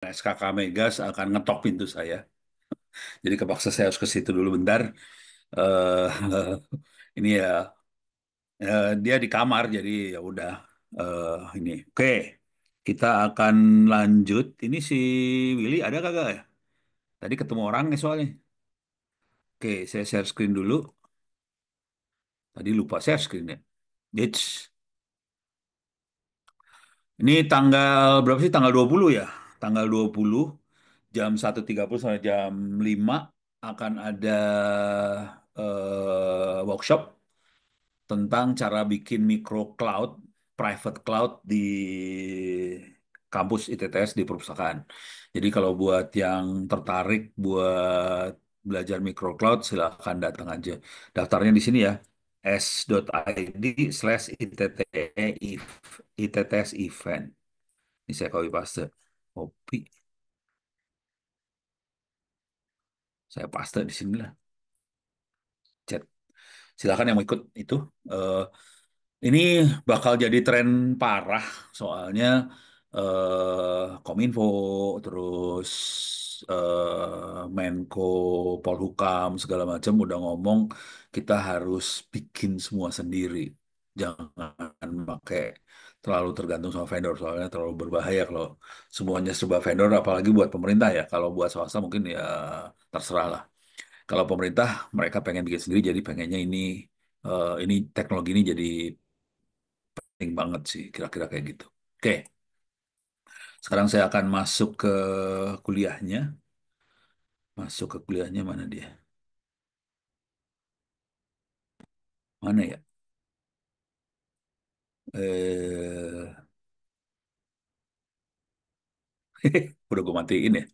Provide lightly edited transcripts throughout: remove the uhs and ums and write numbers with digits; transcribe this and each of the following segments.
SKK Megas akan ngetok pintu saya. Jadi kepaksa saya harus ke situ dulu bentar. eh ini ya, dia di kamar, jadi ya udah. Ini, oke. Kita akan lanjut. Ini si Willy ada kagak ya? Tadi ketemu orang nih soalnya. Oke, saya share screen dulu. Tadi lupa share screen ya. Eits. Ini tanggal berapa sih? Tanggal 20 ya? Tanggal 20 jam 1.30 sampai jam 5 akan ada workshop tentang cara bikin micro cloud, private cloud di kampus ITTS di perpustakaan. Jadi kalau buat yang tertarik buat belajar micro cloud, silahkan datang aja. Daftarnya di sini ya, s.id/ITTS event. Ini saya copy paste. Copy, saya paste di sini lah. Chat. Silakan yang mau ikut itu. Eh, Ini bakal jadi tren parah soalnya Kominfo, terus Menko Polhukam segala macam udah ngomong kita harus bikin semua sendiri. Jangan pakai terlalu tergantung sama vendor soalnya terlalu berbahaya kalau semuanya serba vendor apalagi buat pemerintah ya. Kalau buat swasta mungkin ya terserah lah. Kalau pemerintah mereka pengen bikin sendiri jadi pengennya ini teknologi ini jadi penting banget sih, kira-kira kayak gitu. Oke, sekarang saya akan masuk ke kuliahnya. Masuk ke kuliahnya mana dia? Mana ya? Eh, udah gue matiin ya.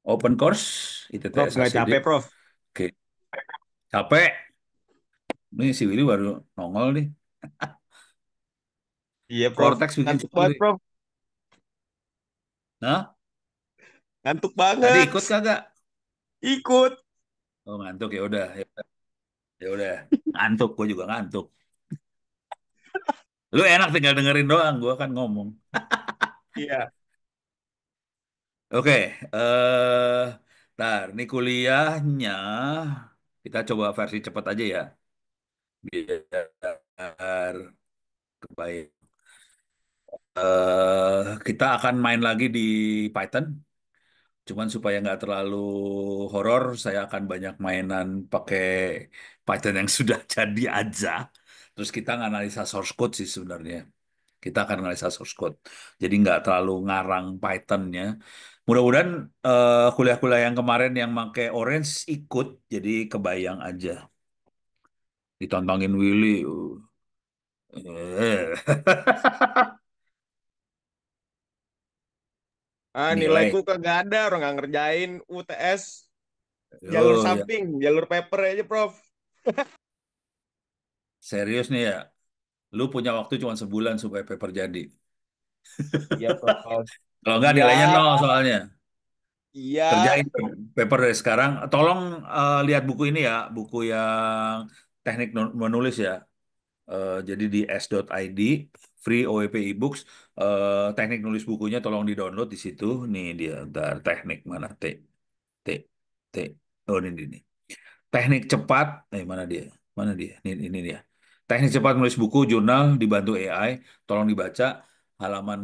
Open course, Prof, ITTS nggak ACD. capek, Prof? Oke, capek. Ini si Willy baru nongol nih. Iya, Prof. Cortex bikin Ngantuk banget, sendiri. Prof. Nah, Ngantuk tadi banget. ikut kagak? Ikut. Oh, ngantuk ya udah. Ya udah. Ngantuk, gue juga ngantuk. Lu enak tinggal dengerin doang, gue kan ngomong. Iya. Oke, ntar ini kuliahnya kita coba versi cepat aja ya, biar kebaik. Kita akan main lagi di Python, cuman supaya nggak terlalu horor, saya akan banyak mainan pakai Python yang sudah jadi aja. Terus kita nganalisa source code sih sebenarnya. Kita akan analisa source code. Jadi nggak terlalu ngarang Python-nya. Mudah-mudahan kuliah-kuliah yang kemarin yang pakai Orange ikut, jadi kebayang aja. Ditantangin Willy. Eh. Ah, nilaiku Nilai. kagak ada. Orang nggak ngerjain UTS. Jalur Oh ya, samping, jalur paper aja, Prof. serius nih ya. Lu punya waktu cuma sebulan supaya paper jadi. Iya, Prof. Kalau nggak Iya, nilainya nol soalnya. iya. Kerjain paper dari sekarang. Tolong lihat buku ini ya, buku yang teknik menulis ya. Jadi di s.id free OEP ebooks teknik nulis bukunya tolong di-download di situ. Nih dia, ntar teknik mana T T. Oh ini. Teknik cepat, mana dia? Mana dia? Ini dia. Teknik cepat menulis buku jurnal dibantu AI. Tolong dibaca halaman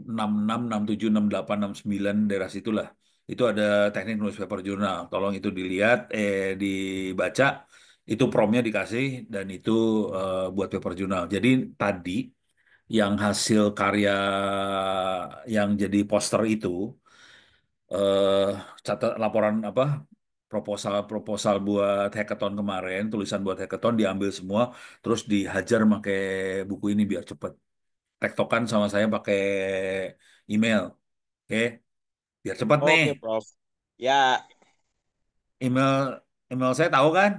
66, 67, 68, 69 daerah situlah. Itu ada teknik nulis paper jurnal. Tolong itu dilihat, dibaca. Itu promnya dikasih dan itu buat paper jurnal. Jadi tadi yang hasil karya yang jadi poster itu eh catat laporan apa proposal buat hackathon kemarin, tulisan buat hackathon diambil semua, terus dihajar pakai buku ini biar cepet. Tektokan sama saya pakai email, oke? Biar cepet nih. Oke, Prof. Ya, Email email saya tahu kan?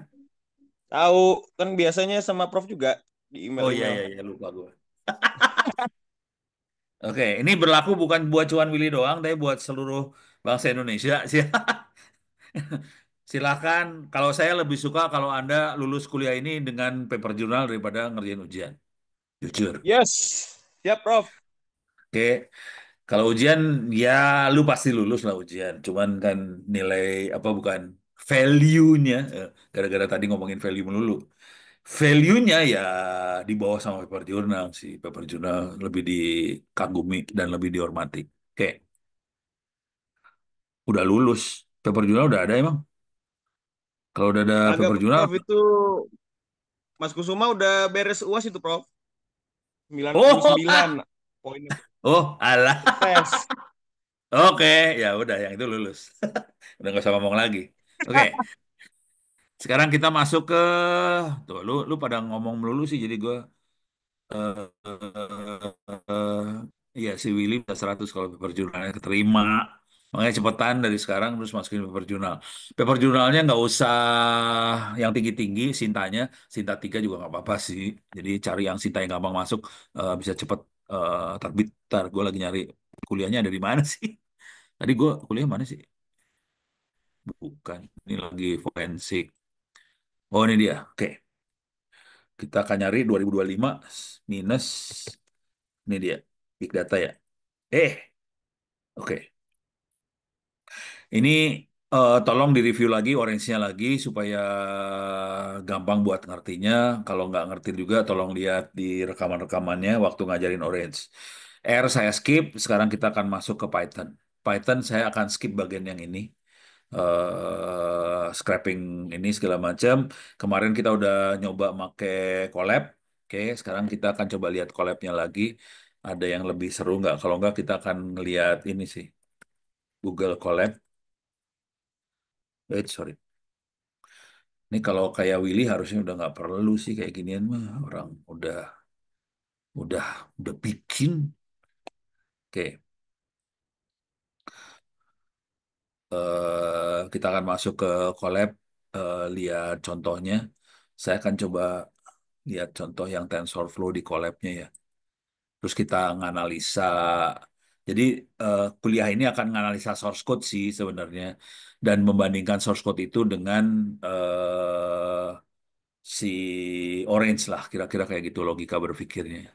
tahu. Kan biasanya sama Prof juga di Oh iya email-email. iya iya lupa gue. Oke, ini berlaku bukan buat Cuan Willy doang, tapi buat seluruh bangsa Indonesia. Silakan. Kalau saya lebih suka kalau Anda lulus kuliah ini dengan paper jurnal daripada ngerjain ujian. Jujur. Yes. Siap, Prof. Oke. Kalau ujian ya lu pasti lulus lah ujian. Cuman kan nilai apa bukan value-nya gara-gara tadi ngomongin value melulu. Value-nya ya di bawah sama paper jurnal sih. Paper jurnal lebih dikagumi dan lebih dihormati. Oke, udah lulus. Paper jurnal udah ada emang. Kalau udah ada Kagak paper jurnal, Prof itu Mas Kusuma udah beres UAS itu Prof. 99 oh, poinnya oh, alah. tes. Oke, ya udah yang itu lulus. Udah nggak usah ngomong lagi. Oke, sekarang kita masuk ke tuh lu pada ngomong melulu sih jadi gue iya si Willy udah 100 kalau paper jurnalnya keterima. Makanya cepetan dari sekarang terus masukin paper jurnal. Paper jurnalnya nggak usah yang tinggi-tinggi, Sintanya, Sinta 3 juga nggak apa-apa sih. Jadi cari yang Sinta yang gampang masuk, bisa cepet terbit. Ntar gue lagi nyari kuliahnya ada di mana sih. Tadi gue kuliah mana sih? Bukan, ini lagi forensik. Oh ini dia, oke. Kita akan nyari 2025 minus, ini dia, big data ya. Oke. Ini tolong direview lagi orange-nya lagi supaya gampang buat ngertinya. Kalau nggak ngerti juga tolong lihat di rekaman-rekamannya waktu ngajarin orange. R saya skip, sekarang kita akan masuk ke Python. Python saya akan skip bagian yang ini. Scraping ini segala macam. Kemarin kita udah nyoba make collab. Oke, sekarang kita akan coba lihat collabnya lagi. Ada yang lebih seru nggak? Kalau nggak kita akan ngelihat ini sih. Google Colab. Sorry. Ini kalau kayak Willy harusnya udah nggak perlu sih kayak ginian mah orang udah udah bikin. Oke, kita akan masuk ke collab, lihat contohnya. Saya akan coba lihat contoh yang TensorFlow di collabnya ya. Terus kita nganalisa. Jadi kuliah ini akan nganalisa source code sih sebenarnya dan membandingkan source code itu dengan si Orange lah, kira-kira kayak gitu logika berpikirnya.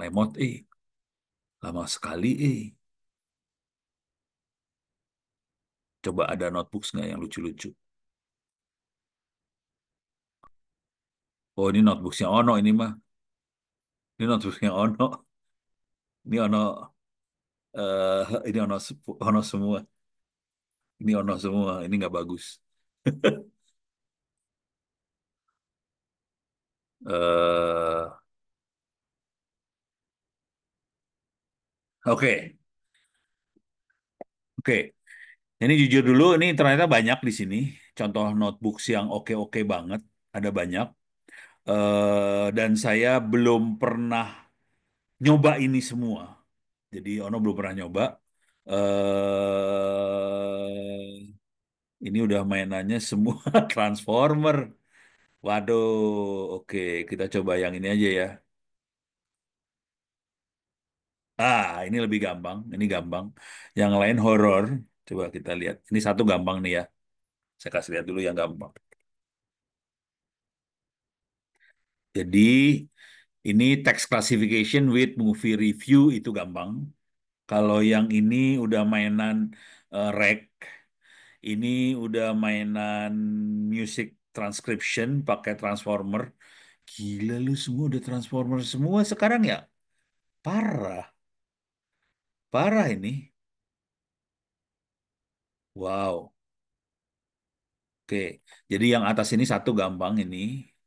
Lemot, lama sekali, Coba ada notebooks nggak yang lucu-lucu? Oh, ini notebooksnya Ono ini mah. Ini notebooksnya Ono. Ini Ono, ini Ono, Ono semua. Ini Ono semua. Ini nggak bagus. eh oke, oke. Ini jujur dulu, ini ternyata banyak di sini. Contoh notebooks yang oke-oke banget. Ada banyak. Dan saya belum pernah nyoba ini semua. Jadi Ono belum pernah nyoba. Ini udah mainannya semua Transformer. Waduh, oke, kita coba yang ini aja ya. Ini lebih gampang, ini gampang. Yang lain horor. Coba kita lihat. Ini satu gampang nih ya. Saya kasih lihat dulu yang gampang. Jadi ini text classification with movie review itu gampang. Kalau yang ini udah mainan rec, ini udah mainan music transcription pakai transformer. Gila lu semua udah transformer semua sekarang ya? Parah, parah ini. Wow. Oke, jadi yang atas ini satu gampang ini,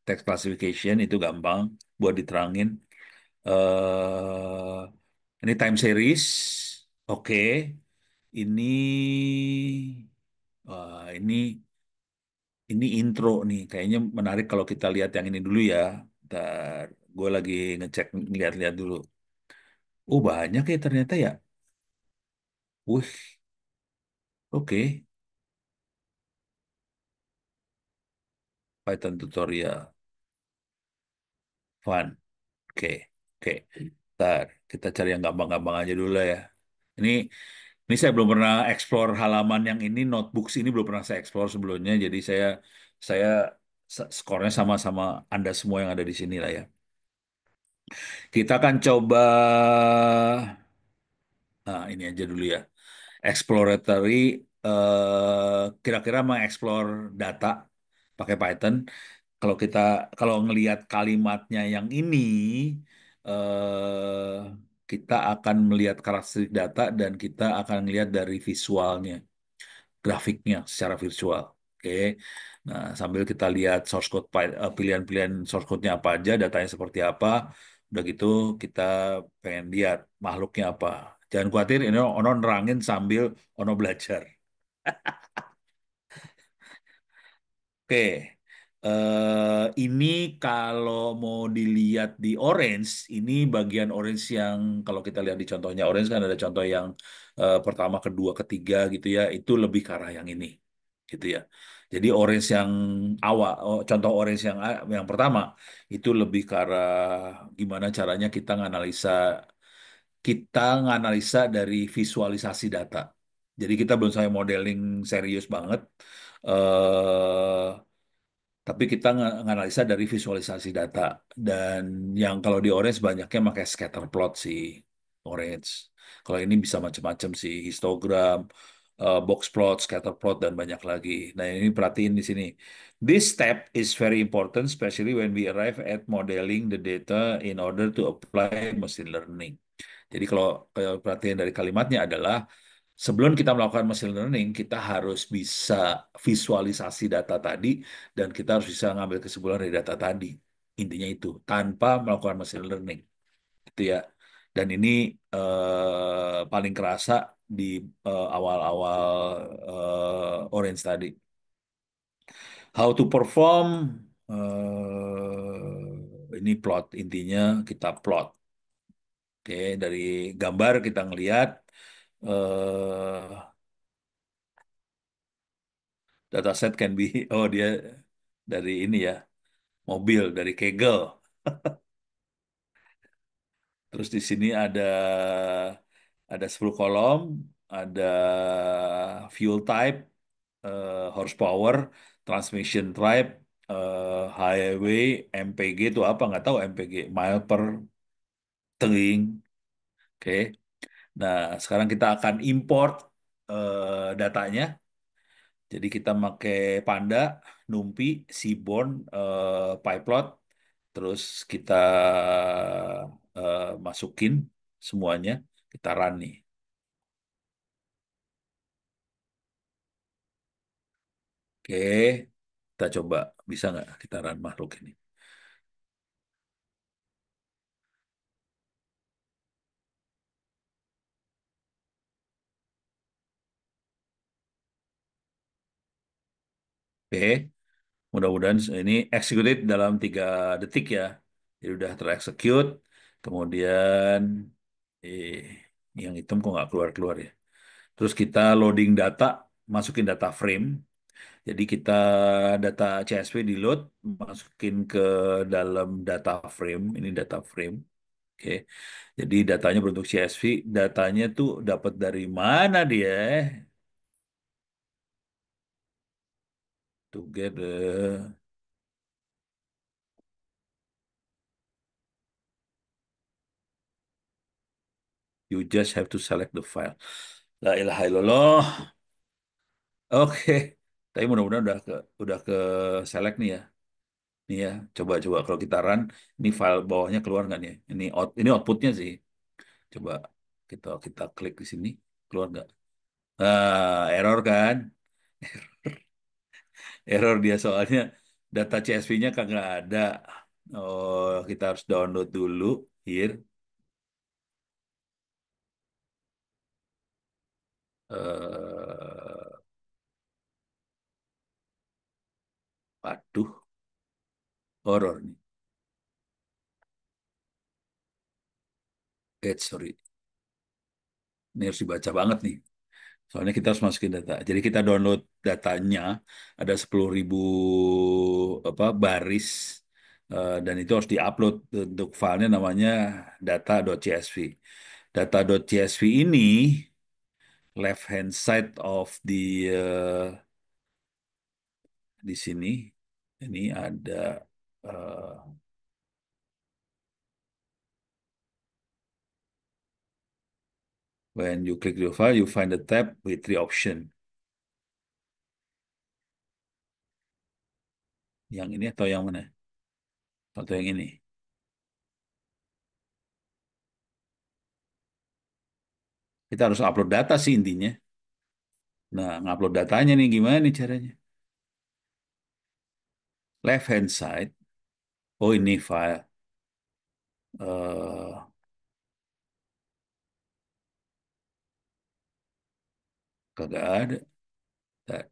text classification itu gampang buat diterangin. Ini time series, oke. Ini, ini intro nih, kayaknya menarik kalau kita lihat yang ini dulu ya. Ntar gue lagi ngecek, lihat-lihat dulu. Oh banyak ya ternyata ya. Wih, oke. Python tutorial, fun. Oke, oke. Ntar kita cari yang gampang-gampang aja dulu lah ya. Ini ini saya belum pernah explore halaman yang ini, notebooks ini belum pernah saya explore sebelumnya. Jadi saya skornya sama-sama Anda semua yang ada di sini lah ya. Kita akan coba, nah ini aja dulu ya. Exploratory, kira-kira mengeksplor data pakai Python. Kalau kita, kalau ngelihat kalimatnya yang ini, eh, kita akan melihat karakteristik data dan kita akan melihat dari visualnya, grafiknya secara visual. Oke. Nah, sambil kita lihat source code, pilihan-pilihan source code-nya apa aja, datanya seperti apa. Udah gitu kita pengen lihat makhluknya apa. Jangan khawatir, ini Ono nerangin sambil Ono belajar. Oke, ini kalau mau dilihat di orange, ini bagian orange yang kalau kita lihat di contohnya orange kan ada contoh yang pertama, kedua, ketiga gitu ya, itu lebih ke arah yang ini, gitu ya. Jadi orange yang awal, contoh orange yang pertama itu lebih ke arah gimana caranya kita nganalisa dari visualisasi data. Jadi kita belum sampai modeling serius banget. eh tapi kita nganalisa dari visualisasi data. Dan yang kalau di Orange banyaknya pakai scatter plot sih, Orange. Kalau ini bisa macam-macam sih, histogram, box plot, scatter plot, dan banyak lagi. Nah ini perhatiin di sini. This step is very important, especially when we arrive at modeling the data in order to apply machine learning. Jadi kalau perhatian dari kalimatnya adalah sebelum kita melakukan machine learning, kita harus bisa visualisasi data tadi dan kita harus bisa ngambil kesimpulan dari data tadi. Intinya itu, tanpa melakukan machine learning. Itu ya. Dan ini paling kerasa di awal-awal Orange tadi. How to perform, ini plot. Intinya kita plot. Oke, dari gambar kita ngelihat eh dataset can be, oh dia dari ini ya, mobil, dari Kaggle. Terus di sini ada 10 kolom, ada fuel type, horsepower, transmission type, highway, MPG itu apa nggak tahu, MPG, mile per towing. Oke. Nah, sekarang kita akan import datanya. Jadi kita pakai Panda, NumPy, Seaborn, PyPlot, terus kita masukin semuanya, kita run nih. Oke, kita coba bisa nggak kita run makhluk ini. Oke, mudah-mudahan ini executed dalam 3 detik ya. Jadi udah terexecute, kemudian eh, yang hitam kok nggak keluar-keluar ya. Terus kita loading data, masukin data frame. Jadi kita data CSV di load, masukin ke dalam data frame. Ini data frame. Oke. Jadi datanya berbentuk CSV. Datanya tuh dapat dari mana dia? Together. You just have to select the file. La ilaha illallah. Oke. Tapi mudah-mudahan udah ke select nih ya. Nih ya, coba-coba kalau kita run, ini file bawahnya keluar nggak nih? Ini outputnya sih. Coba kita klik di sini, keluar nggak? Error kan? Error dia soalnya data CSV-nya kagak ada. Oh, kita harus download dulu. Here. Eh, Waduh, horor nih. Sorry. Ini harus dibaca banget nih. Soalnya kita harus masukin data. Jadi kita download datanya, ada 10.000 apa baris, dan itu harus diupload untuk filenya namanya data.csv. Data.csv ini left hand side of di sini, ini ada, eh, When you click your file, you find a tab with three option. Yang ini atau yang mana? Atau yang ini? Kita harus upload data sih intinya. Nah, ngupload datanya nih gimana nih caranya? Left hand side. Oh ini file. eh Kagak ada. Nah,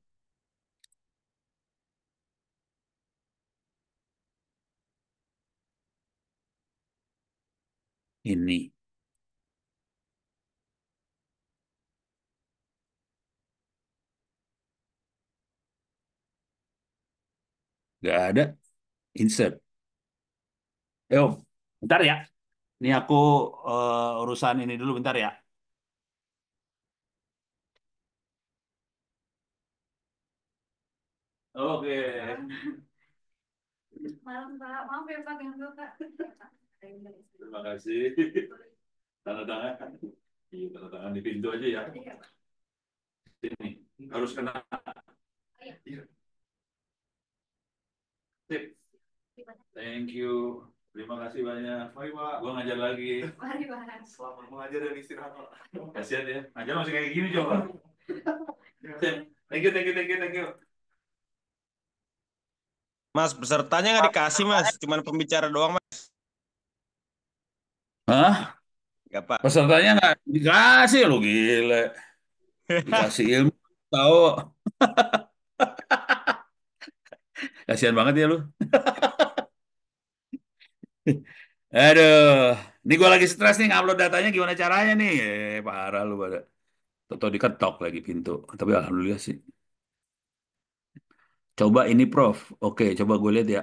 ini nggak ada. Insert. Yo, bentar ya. Ini aku urusan ini dulu bentar ya. Oke. Malam Pak, maaf ya Pak ganggu Pak. Terima kasih. Tanda tangan. Iya, tanda tangan di pintu aja ya. Sini. Harus kena. Iya. Sip. Thank you. Terima kasih banyak. Mari Pak. Gua ngajar lagi. Mari Pak. Selamat mengajar dan istirahat Pak. Kasihan ya. Ngajar masih kayak gini coba. Sip. Thank you, thank you, thank you, thank you. Mas, pesertanya nggak dikasih, Mas. Cuman pembicara doang, Mas. Hah? Nggak, Pak. Pesertanya nggak dikasih lu gile. Dikasih ilmu tahu. Kasihan banget ya lu. Aduh, ini gue lagi stres nih ngupload datanya gimana caranya nih? Parah lu pada. Toto diketok lagi pintu. Tapi alhamdulillah sih. Coba ini Prof. Oke, coba gue lihat ya.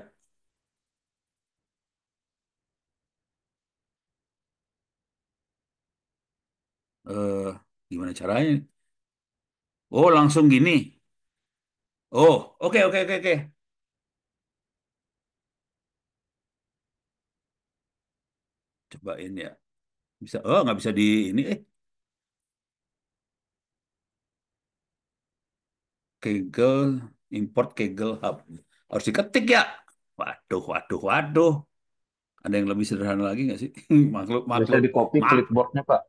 Eh, Gimana caranya? Oh, langsung gini. Oh, oke, oke, oke, oke. Cobain ya. Bisa. Oh, nggak bisa di ini. Kaggle, import Kaggle Hub. Harus diketik ya. Waduh, waduh, waduh. Ada yang lebih sederhana lagi nggak sih? Makhluk, Bisa makhluk, di copy makhluk. clipboardnya, Pak.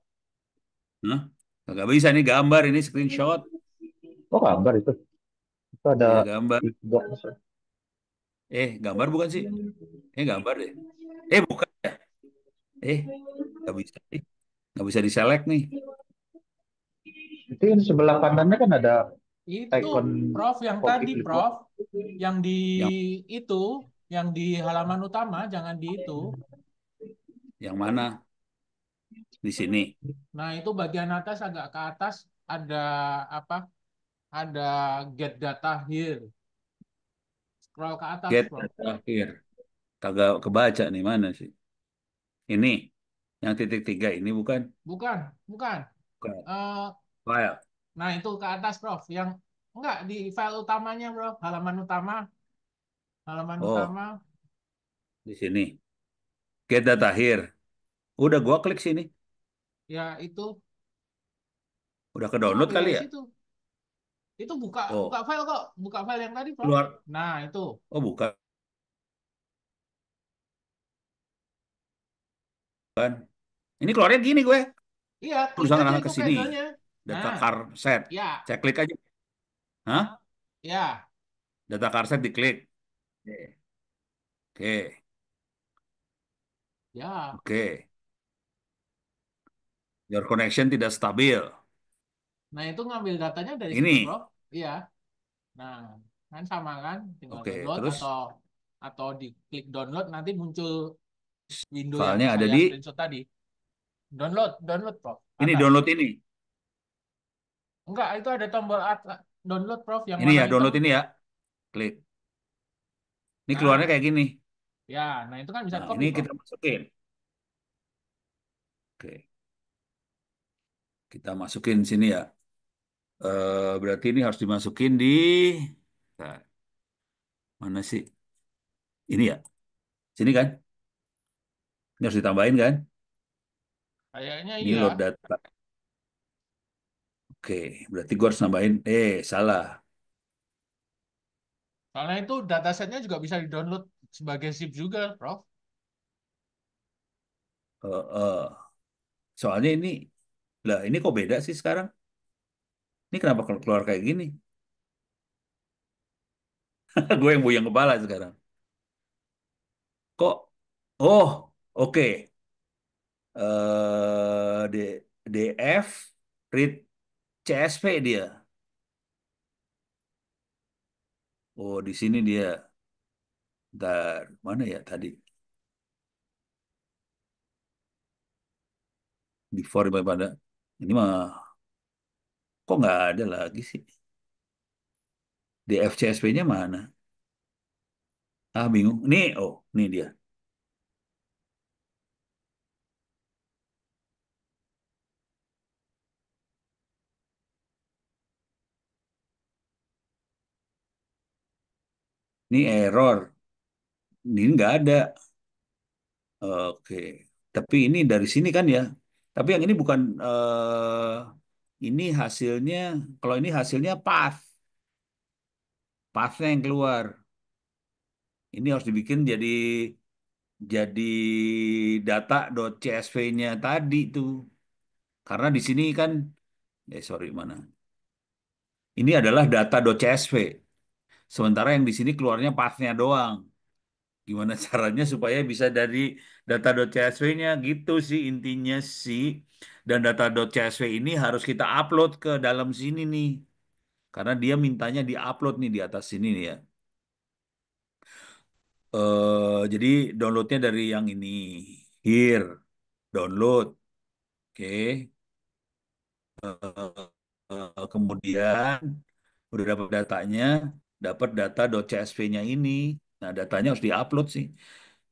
Hah? Nggak bisa nih gambar ini screenshot. Oh, gambar itu. Itu ada Iya gambar. clipboard. Mas. Gambar bukan sih? Gambar deh. Bukan ya? Eh, nggak bisa. Nggak bisa diselect nih. Itu yang sebelah kanannya kan ada Itu, icon Prof, yang copy tadi, clipboard. Prof, yang di Yang itu, yang di halaman utama, jangan di itu. yang mana? Di sini. Nah, itu bagian atas agak ke atas ada apa? Ada get data here. Scroll ke atas, Get Prof. data here. Kagak kebaca nih mana sih? Ini. Yang titik tiga ini bukan? Bukan, bukan. Bukan. Eh, File. nah, itu ke atas, Prof. Yang enggak di file utamanya, Prof. Halaman Oh, utama. di sini. Get data here. Udah gua klik sini. Ya, Udah ke itu download ngambil kali dari ya? situ. Itu buka buka Oh, file kok, buka file yang tadi, Prof. keluar. Nah, itu. Oh, bukan. Ini keluarnya gini gue. Iya, klik Berusaha aja ngarah itu ke sini. Kaggle-nya. Data Nah, car set. ya, Saya klik aja. Hah? ya, Data car set diklik. Oke. Oke. ya. Oke. Your connection tidak stabil. Nah, itu ngambil datanya dari situ, Ini. Bro. Iya. Nah, kan sama kan, tinggal Oke. download Terus atau diklik download nanti muncul window yang filenya ada saya di screenshot tadi. Download, Prof. ini Atas. download ini. Enggak, itu ada tombol download, Prof, yang Ini warna ya hitam. download ini ya. Klik. Ini keluarnya Nah, kayak gini. ya, nah itu kan bisa Nah, copy, ini Prof. kita masukin. Oke. Kita masukin sini ya. Berarti ini harus dimasukin di nah, mana sih? Ini ya. Sini kan? Ini harus ditambahin kan? Kayaknya Ini iya. load data. Oke, berarti gue harus nambahin. Salah. Soalnya itu datasetnya juga bisa di-download sebagai zip juga, Prof. Eh, eh. Soalnya ini, lah ini kok beda sih sekarang? Ini kenapa keluar kayak gini? Gue yang buyang kepala sekarang. Kok? Oh, oke. D, DF, read CSV dia. Oh, di sini dia. Bentar, mana ya tadi? Before daripada. Ini mah, kok nggak ada lagi sih? DF CSV-nya mana? Ah, bingung. Nih, oh, nih dia. Ini error. Ini nggak ada. Oke. Tapi ini dari sini kan ya. Tapi yang ini bukan, ini hasilnya, kalau ini hasilnya path. Pathnya yang keluar. Ini harus dibikin jadi data.csv-nya tadi tuh. Karena di sini kan, sorry mana? Ini adalah data.csv. Sementara yang di sini keluarnya pathnya doang. Gimana caranya supaya bisa dari data.csv-nya gitu sih intinya sih. Dan data.csv ini harus kita upload ke dalam sini nih. Karena dia mintanya di-upload nih di atas sini nih ya. Jadi downloadnya dari yang ini. Here, download. Oke. Kemudian udah dapat datanya, dapat data.csv-nya ini. Nah, datanya harus diupload sih.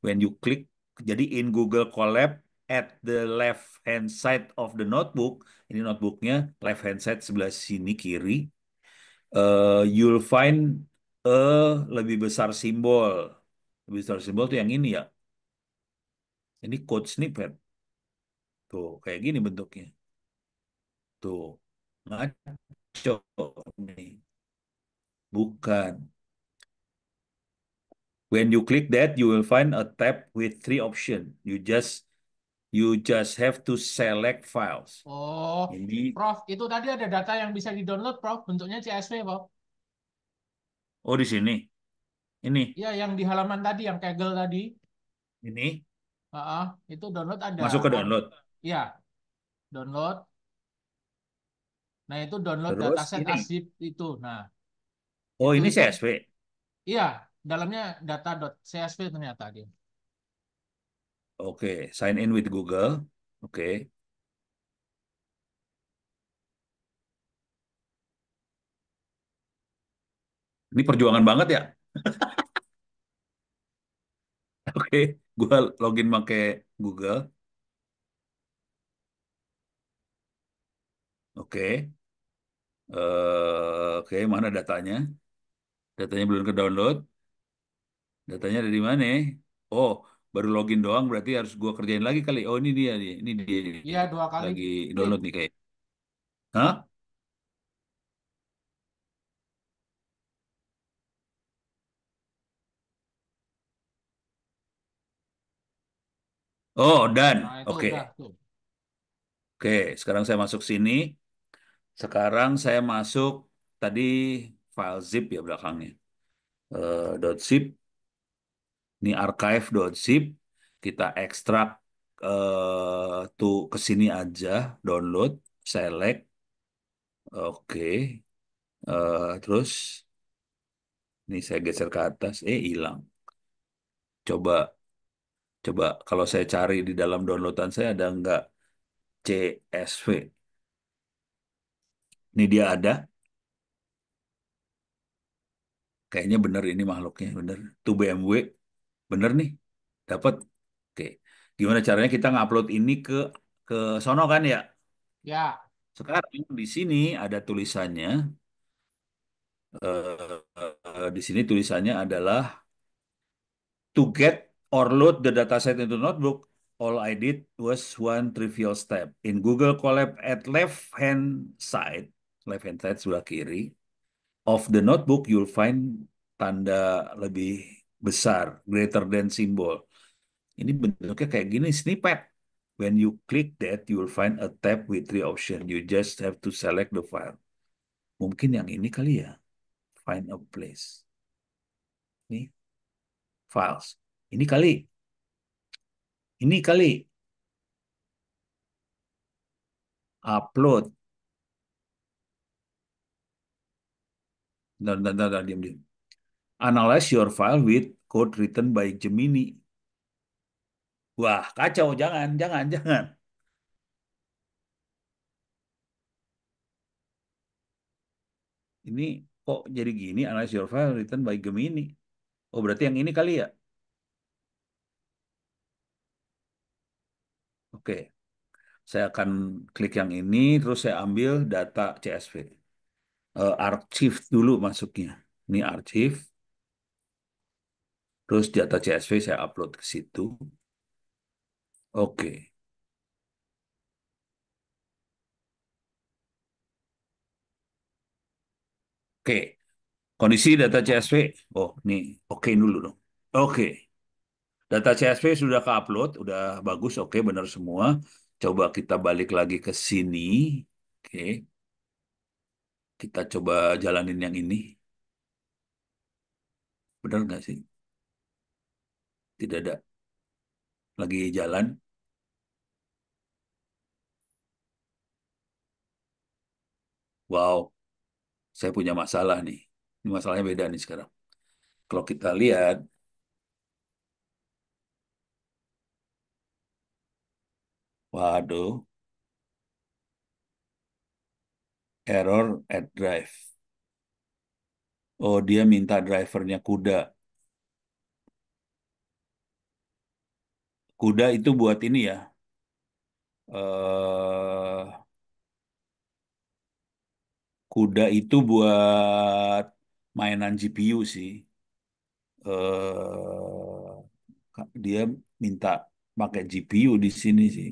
When you click, jadi in Google Colab at the left hand side of the notebook, ini notebooknya left hand side sebelah sini kiri, you'll find a lebih besar simbol. Lebih besar simbol tuh yang ini ya. Ini code snippet. Tuh, kayak gini bentuknya. Tuh, ngaco nih. Bukan. When you click that, you will find a tab with three options. You just have to select files. Oh, Ini, Prof, itu tadi ada data yang bisa di-download, Prof. Bentuknya CSV, Prof. oh di sini, ini, Ya, yang di halaman tadi, yang Kaggle tadi. ini Ah, itu download ada. masuk ke download. Ya, download. Nah, itu download Terus dataset ini, AZIP itu. Nah, oh ini itu CSV. iya, dalamnya data.csv ternyata dia. Oke, sign in with Google. Oke, ini perjuangan banget ya. Oke, gua login pakai Google. Oke, oke, mana datanya? Datanya belum ke download. Datanya dari mana? Oh, baru login doang berarti harus gua kerjain lagi kali. Oh, ini dia nih. Ini dia nih. Iya, dua kali Lagi klik. download nih kayak. Hah? Oh, Nah, dan. itu udah Oke. tuh. Oke, sekarang saya masuk sini. Sekarang saya masuk tadi file zip ya belakangnya. .zip. Ini archive.zip. Kita ekstrak tuh ke sini aja, download, select. Oke. Terus ini saya geser ke atas, hilang. Coba coba kalau saya cari di dalam downloadan saya ada nggak CSV? Ini dia ada. Kayaknya bener ini makhluknya, bener. Tuh BMW, bener nih. Dapat. Oke. Gimana caranya kita ngupload ini ke sono kan ya? Ya, Sekarang di sini ada tulisannya. Di sini tulisannya adalah to get or load the dataset into notebook. All I did was one trivial step. In Google Colab at left hand side, left hand side sebelah kiri. Of the notebook, you'll find tanda lebih besar, greater than symbol. Ini bentuknya kayak gini, snippet. When you click that, you'll find a tab with three options. You just have to select the file. Mungkin yang ini kali ya. Find a place. Nih, files. Ini kali. Ini kali. Upload. Bentar, diam. Analyze your file with code written by Gemini. Wah, kacau. Jangan. Ini kok jadi gini, analyze your file written by Gemini. Oh, berarti yang ini kali ya? Oke, saya akan klik yang ini, terus saya ambil data CSV. Archive dulu masuknya. Ini archive, terus data CSV saya upload ke situ. Oke, oke. Kondisi data CSV. Oh, nih, oke dulu dong. Oke, data CSV sudah ke-upload, udah bagus, oke, benar semua. Coba kita balik lagi ke sini. Oke, kita coba jalanin yang ini. Benar nggak sih? Tidak ada. Lagi jalan. Wow, saya punya masalah nih. Ini masalahnya beda nih sekarang. Kalau kita lihat, waduh, error at drive. Oh, dia minta drivernya kuda. Kuda itu buat ini ya. eh Kuda itu buat mainan GPU sih. Dia minta pakai GPU di sini sih.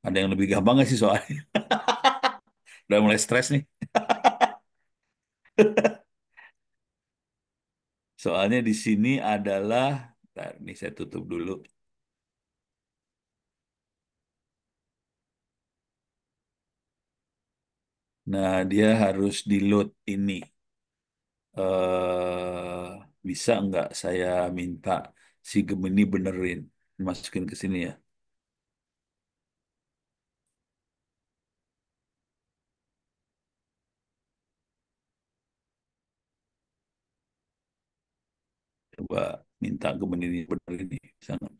Ada yang lebih gampang nggak sih soalnya? Udah mulai stres nih. Soalnya di sini adalah, nah, ini saya tutup dulu. Nah, dia harus di load ini. Bisa nggak saya minta si Gemini benerin, masukin ke sini ya. Coba minta Gemini benerin nih, bisa nggak?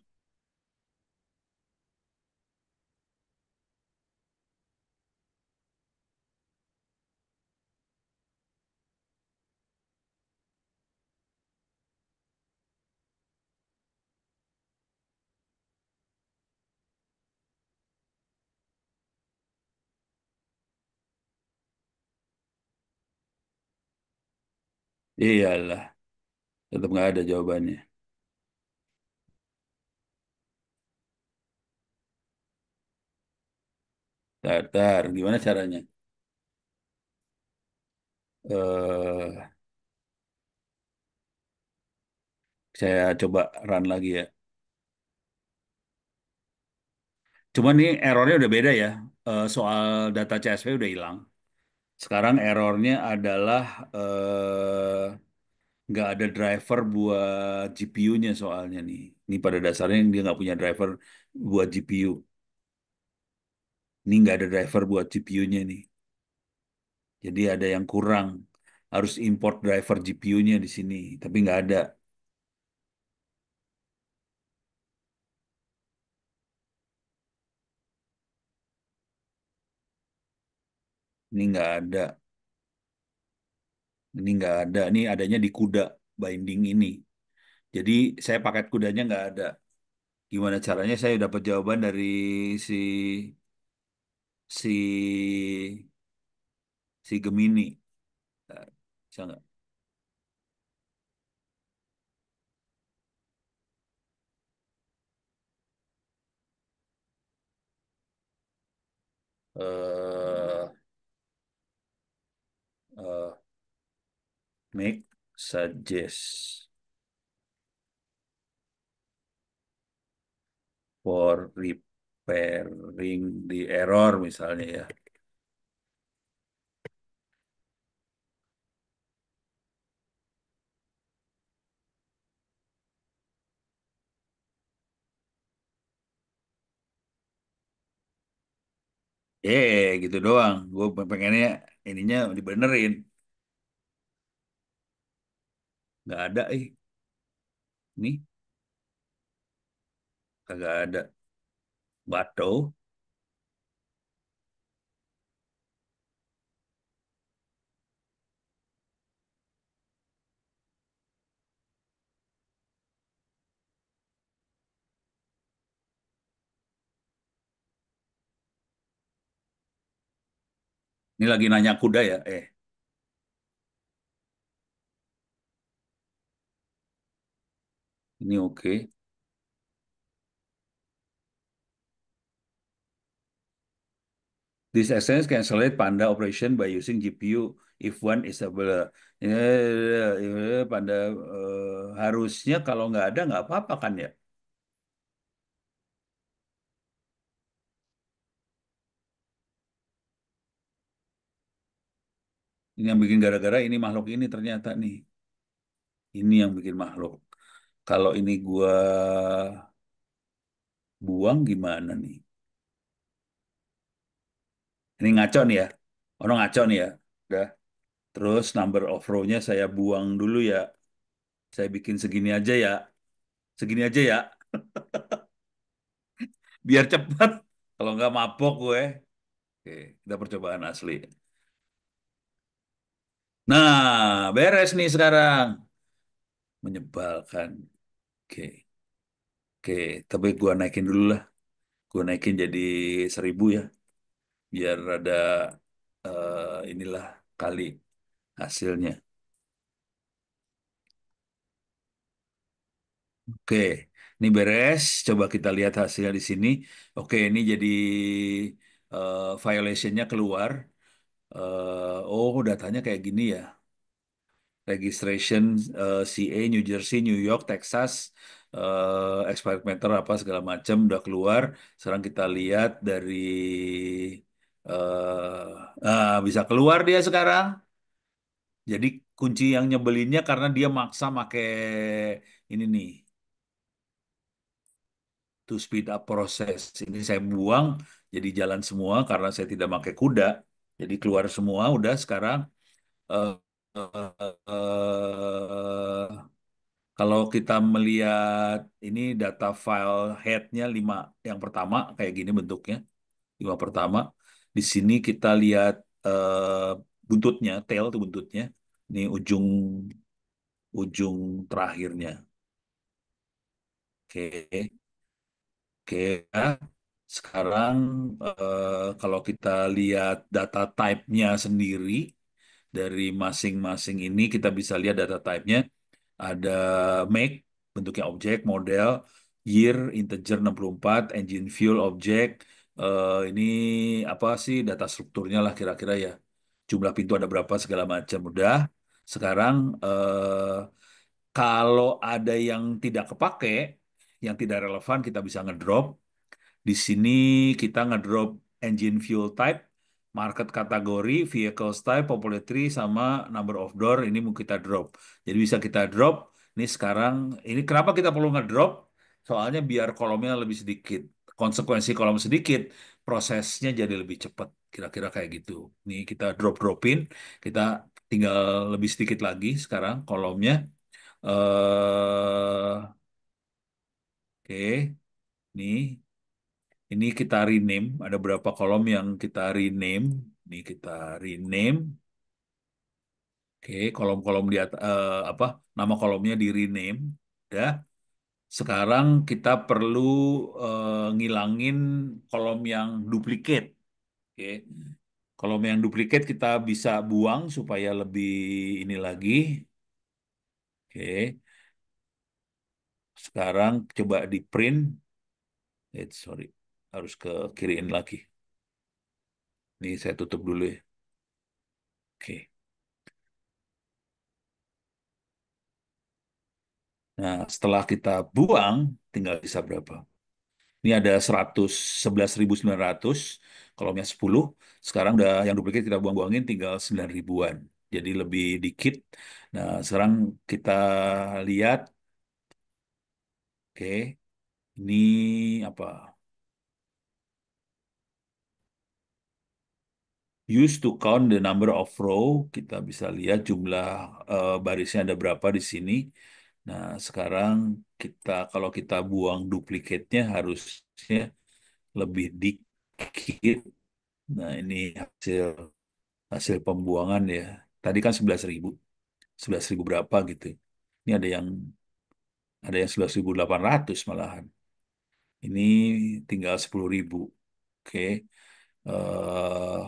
Iyalah, tetap nggak ada jawabannya. Tar, gimana caranya? eh saya coba run lagi ya. Cuman nih errornya udah beda ya. Soal data CSV udah hilang. Sekarang errornya adalah nggak ada driver buat GPU-nya soalnya nih. Ini pada dasarnya dia nggak punya driver buat GPU. Ini nggak ada driver buat GPU-nya nih. Jadi ada yang kurang. Harus import driver GPU-nya di sini. Tapi nggak ada. Ini nggak ada. Ini nggak ada. Ini adanya di CUDA binding ini. Jadi saya paket kudanya nggak ada. Gimana caranya saya dapat jawaban dari si si Gemini. Nah, bisa nggak? Eh, make suggest for repairing the error misalnya ya. Gitu doang. Gue pengennya ininya dibenerin. Nggak ada, ini kagak ada. Batu. Ini lagi nanya kuda ya? Ini oke. This extends can accelerate Panda operation by using GPU if one is available. Panda harusnya kalau nggak ada nggak apa-apa kan ya? Ini yang bikin gara-gara ini makhluk ini ternyata nih. Ini yang bikin makhluk. Kalau ini gua buang gimana nih? Ini ngaco nih ya. Ono ngaco nih ya. Udah. Terus number of row-nya saya buang dulu ya. Saya bikin segini aja ya. Segini aja ya. Biar cepat. Kalau nggak mabok gue. Oke, kita percobaan asli. Nah, beres nih sekarang. Menyebalkan. Oke, oke. Tapi gua naikin dulu lah. Gua naikin jadi 1.000 ya. Biar ada inilah kali hasilnya. Oke, ini beres. Coba kita lihat hasilnya di sini. Oke, ini jadi violationnya keluar. Oh, datanya kayak gini ya. Registration CA, New Jersey, New York, Texas, expired matter apa segala macam udah keluar. Sekarang kita lihat dari bisa keluar dia sekarang. Jadi kunci yang nyebelinnya karena dia maksa make ini nih, to speed up proses. Ini saya buang jadi jalan semua karena saya tidak pakai kuda. Jadi keluar semua udah sekarang. eh, eh, Kalau kita melihat ini data file head-nya 5 yang pertama kayak gini bentuknya. 5 pertama. Di sini kita lihat buntutnya, tail itu buntutnya. Ini ujung ujung terakhirnya. Oke. Oke, ya. Sekarang kalau kita lihat data type-nya sendiri dari masing-masing ini kita bisa lihat data type-nya ada make bentuknya objek, model, year, integer 64, engine fuel objek. Ini apa sih data strukturnya lah kira-kira ya. Jumlah pintu ada berapa segala macam udah. Sekarang kalau ada yang tidak kepake, yang tidak relevan kita bisa ngedrop. Di sini kita ngedrop engine fuel type, market kategori, vehicles type, popularity, sama number of door. Ini mau kita drop. Jadi bisa kita drop. Ini sekarang, ini kenapa kita perlu ngedrop? Soalnya biar kolomnya lebih sedikit. Konsekuensi kolom sedikit, prosesnya jadi lebih cepat. Kira-kira kayak gitu. Ini kita drop-dropin. Kita tinggal lebih sedikit lagi sekarang kolomnya. Oke, nih. Ini kita rename, ada beberapa kolom yang kita rename. Ini kita rename. Oke, kolom-kolom di apa? Nama kolomnya di rename. Udah. Sekarang kita perlu ngilangin kolom yang duplicate. Oke. Kolom yang duplicate kita bisa buang supaya lebih ini lagi. Oke. Sekarang coba di print. Sorry, harus ke kiriin lagi. Ini saya tutup dulu ya. Oke. Nah, setelah kita buang, tinggal sisa berapa? Ini ada 111.900. Kalau punya 10, sekarang udah yang duplikat kita buang-buangin tinggal 9 ribuan. Jadi lebih dikit. Nah, sekarang kita lihat, oke, ini apa? Used to count the number of row, kita bisa lihat jumlah barisnya ada berapa di sini. Nah, sekarang kalau kita buang duplikatnya harusnya lebih dikit. Nah, ini hasil hasil pembuangan ya. Tadi kan 11.000, 11.000 berapa gitu. Ini ada yang 11.800 malahan. Ini tinggal 10.000. Oke. eh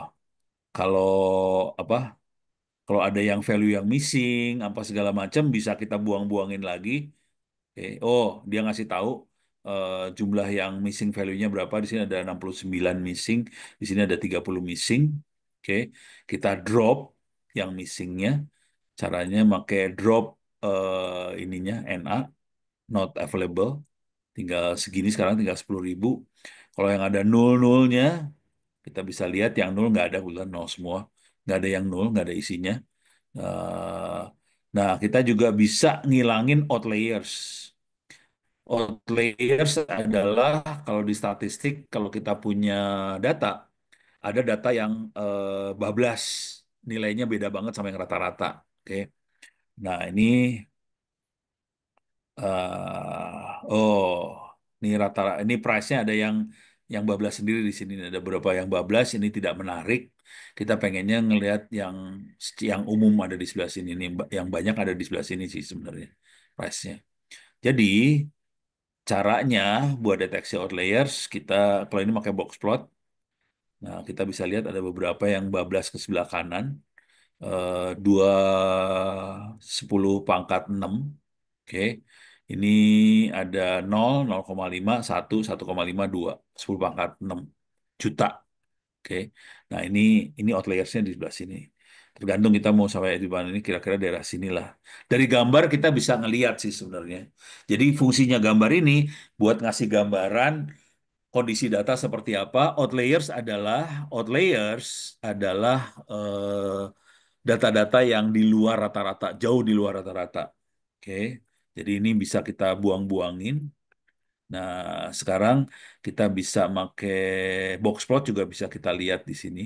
Kalau apa? Kalau ada yang value yang missing, apa segala macam bisa kita buang-buangin lagi. Oke. Oh, dia ngasih tahu jumlah yang missing value-nya berapa. Di sini ada 69 missing, di sini ada 30 missing. Oke. Kita drop yang missingnya. Caranya pakai drop ininya NA, not available. Tinggal segini sekarang tinggal 10.000. Kalau yang ada nol-nolnya, kita bisa lihat yang nol nggak ada, bulan nol semua. Nggak ada yang nol, nggak ada isinya. Eh, Nah, kita juga bisa ngilangin outliers. Outliers adalah kalau di statistik, kalau kita punya data, ada data yang bablas, nilainya beda banget sama yang rata-rata. Oke. Nah, oh, ini ini price-nya ada yang bablas sendiri di sini. Ada beberapa yang bablas, ini tidak menarik. Kita pengennya ngelihat yang umum ada di sebelah sini. Ini yang banyak ada di sebelah sini sih sebenarnya price-nya. Jadi caranya buat deteksi outliers, kita kalau ini pakai box plot, nah kita bisa lihat ada beberapa yang bablas ke sebelah kanan, 2 10 pangkat 6. Oke, ini ada 0, 0,5, 1, 1,5, 2, 10 pangkat 6 juta. Oke, nah ini outliersnya di sebelah sini. Tergantung kita mau sampai di mana ini, kira-kira daerah sinilah. Dari gambar kita bisa ngelihat sih sebenarnya. Jadi fungsinya gambar ini buat ngasih gambaran kondisi data seperti apa. Outliers adalah data-data yang di luar rata-rata, jauh di luar rata-rata. Oke, jadi ini bisa kita buang-buangin. Nah, sekarang kita bisa pakai box plot juga bisa kita lihat di sini.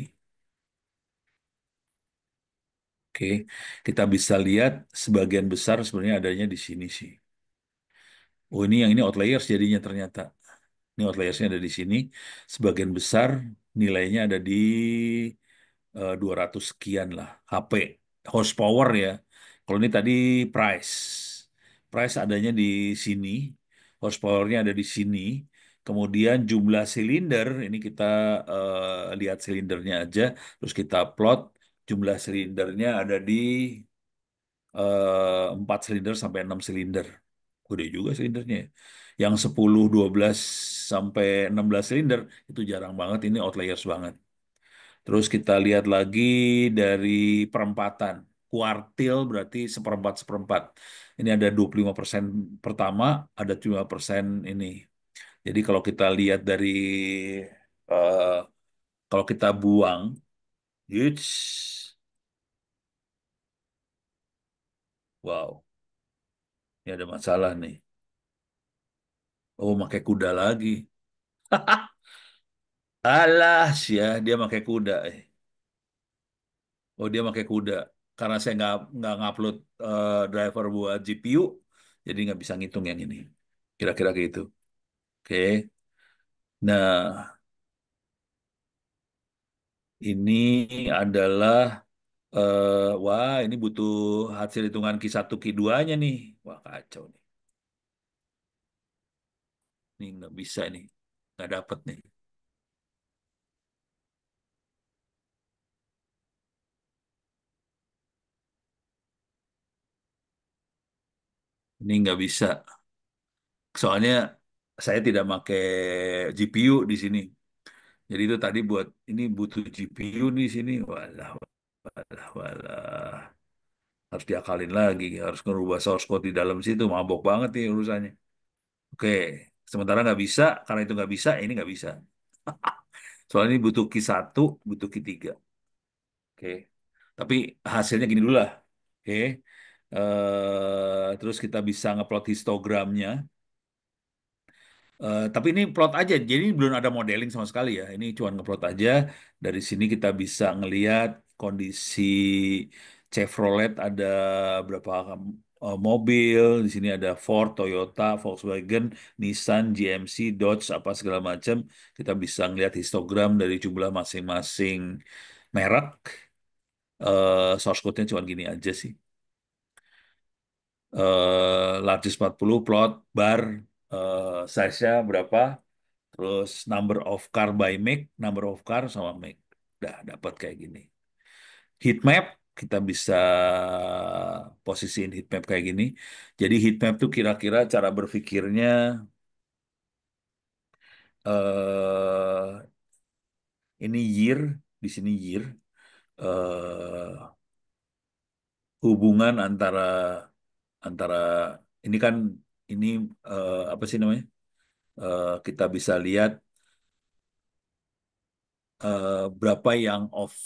Oke, kita bisa lihat sebagian besar sebenarnya adanya di sini sih. Oh, ini yang ini outliers jadinya ternyata. Ini outliersnya ada di sini. Sebagian besar nilainya ada di 200 sekian lah. HP, horsepower ya. Kalau ini tadi price. Price adanya di sini. Horsepowernya ada di sini. Kemudian jumlah silinder, ini kita lihat silindernya aja. Terus kita plot jumlah silindernya ada di 4 silinder sampai 6 silinder. Gede juga silindernya, ya. Yang 10, 12 sampai 16 silinder itu jarang banget, ini outliers banget. Terus kita lihat lagi dari perempatan. Kuartil berarti seperempat seperempat. Ini ada 25% pertama, ada 5% ini. Jadi kalau kita lihat dari eh, kalau kita buang, yuts, wow, ini ada masalah nih. Oh, pakai kuda lagi. Alah, ya dia pakai kuda. Oh, dia pakai kuda. Karena saya nggak ngupload driver buat GPU, jadi nggak bisa ngitung yang ini. Kira-kira gitu. Oke. Nah, ini adalah wah, ini butuh hasil hitungan Q1 Q2-nya nih. Wah, kacau nih. Ini nggak bisa nih. Nggak dapet nih. Ini nggak bisa. Soalnya saya tidak pakai GPU di sini. Jadi itu tadi buat ini butuh GPU di sini. Walah, walah, walah. harus diakalin lagi, harus ngerubah source code di dalam situ, mabok banget nih urusannya. Oke, sementara nggak bisa, karena itu nggak bisa, ini nggak bisa. Soalnya ini butuh key 1, butuh key 3. Oke, tapi hasilnya gini dulu lah. Oke, terus kita bisa ngeplot histogramnya. Tapi ini plot aja, jadi belum ada modeling sama sekali ya. Ini cuma ngeplot aja. Dari sini kita bisa ngelihat kondisi Chevrolet ada berapa mobil. Di sini ada Ford, Toyota, Volkswagen, Nissan, GMC, Dodge, apa segala macam. Kita bisa ngelihat histogram dari jumlah masing-masing merek. Source code-nya cuma gini aja sih. Largest 40 plot bar size-nya berapa, terus number of car by make, number of car sama make. Udah dapat kayak gini. Heat map kita bisa posisiin heat map kayak gini. Jadi heat map tuh kira-kira cara berpikirnya eh ini year, di sini year, eh hubungan antara antara ini kan ini apa sih namanya? Kita bisa lihat berapa yang off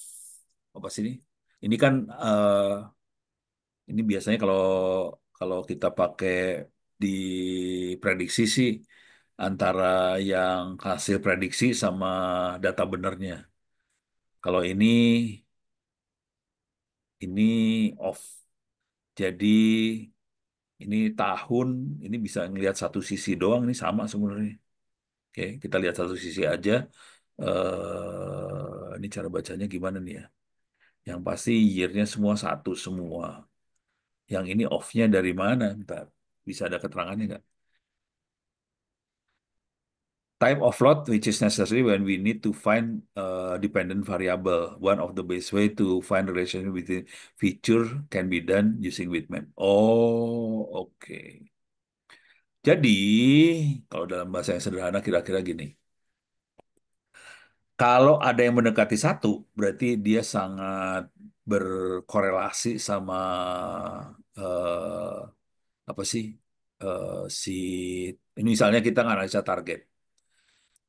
apa sih ini? Ini kan ini biasanya kalau kalau kita pakai di prediksi sih antara yang hasil prediksi sama data benernya. Kalau ini off. Jadi ini tahun ini bisa ngelihat satu sisi doang, ini sama sebenarnya. Oke, kita lihat satu sisi aja. Ini cara bacanya gimana nih ya? Yang pasti year-nya semua satu semua. Yang ini off-nya dari mana? Ntar bisa ada keterangannya nggak? Type of load which is necessary when we need to find dependent variable. One of the best way to find relationship between feature can be done using with map. Oh, oke. Jadi, kalau dalam bahasa yang sederhana kira-kira gini. Kalau ada yang mendekati satu, berarti dia sangat berkorelasi sama eh, apa sih si ini misalnya kita nganalisa target.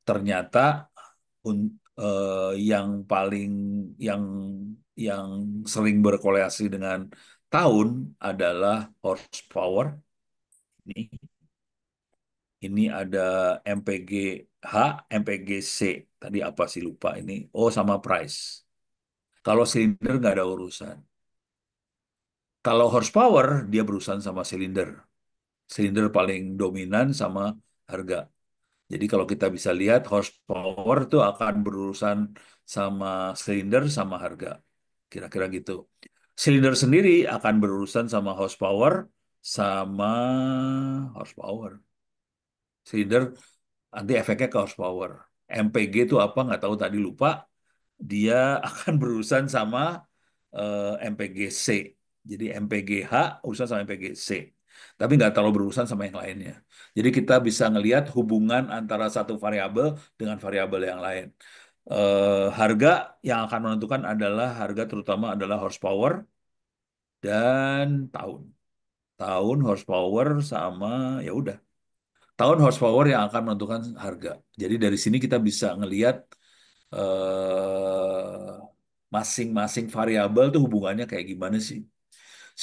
Ternyata yang paling yang yang sering berkorelasi dengan tahun adalah horsepower. Ini ada MPGH, MPGC. Tadi apa sih lupa ini? Oh, sama price. Kalau silinder nggak ada urusan. Kalau horsepower, dia berurusan sama silinder. Silinder paling dominan sama harga. Jadi kalau kita bisa lihat horsepower itu akan berurusan sama silinder sama harga. Kira-kira gitu. Silinder sendiri akan berurusan sama horsepower. Silinder nanti efeknya ke horsepower. MPG itu apa nggak tahu tadi lupa. Dia akan berurusan sama MPGC. Jadi MPGH urusan sama MPGC. Tapi nggak terlalu berurusan sama yang lainnya. Jadi kita bisa ngelihat hubungan antara satu variabel dengan variabel yang lain. Harga yang akan menentukan adalah harga terutama adalah horsepower dan tahun. Tahun, horsepower sama ya udah. Tahun horsepower yang akan menentukan harga. Jadi dari sini kita bisa ngelihat eh, masing-masing variabel tuh hubungannya kayak gimana sih?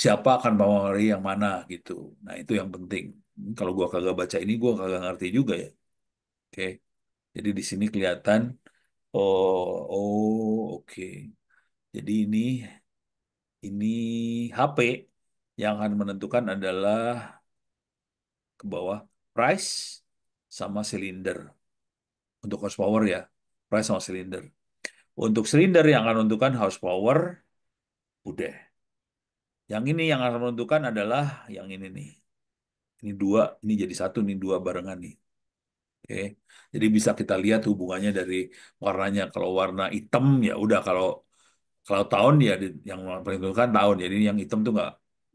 Siapa akan mempengaruhi yang mana gitu. Nah, itu yang penting. Kalau gua kagak baca ini gua kagak ngerti juga ya. Oke. Jadi di sini kelihatan oke. Jadi ini HP yang akan menentukan adalah ke bawah price sama silinder. Untuk horsepower ya, price sama silinder. Untuk silinder yang akan menentukan horsepower, udah. Yang ini yang akan menentukan adalah yang ini nih. Ini dua, ini jadi satu, ini dua barengan nih. Oke. Jadi bisa kita lihat hubungannya dari warnanya. Kalau warna hitam ya udah kalau kalau tahun ya yang paling menentukan tahun. Jadi yang hitam tuh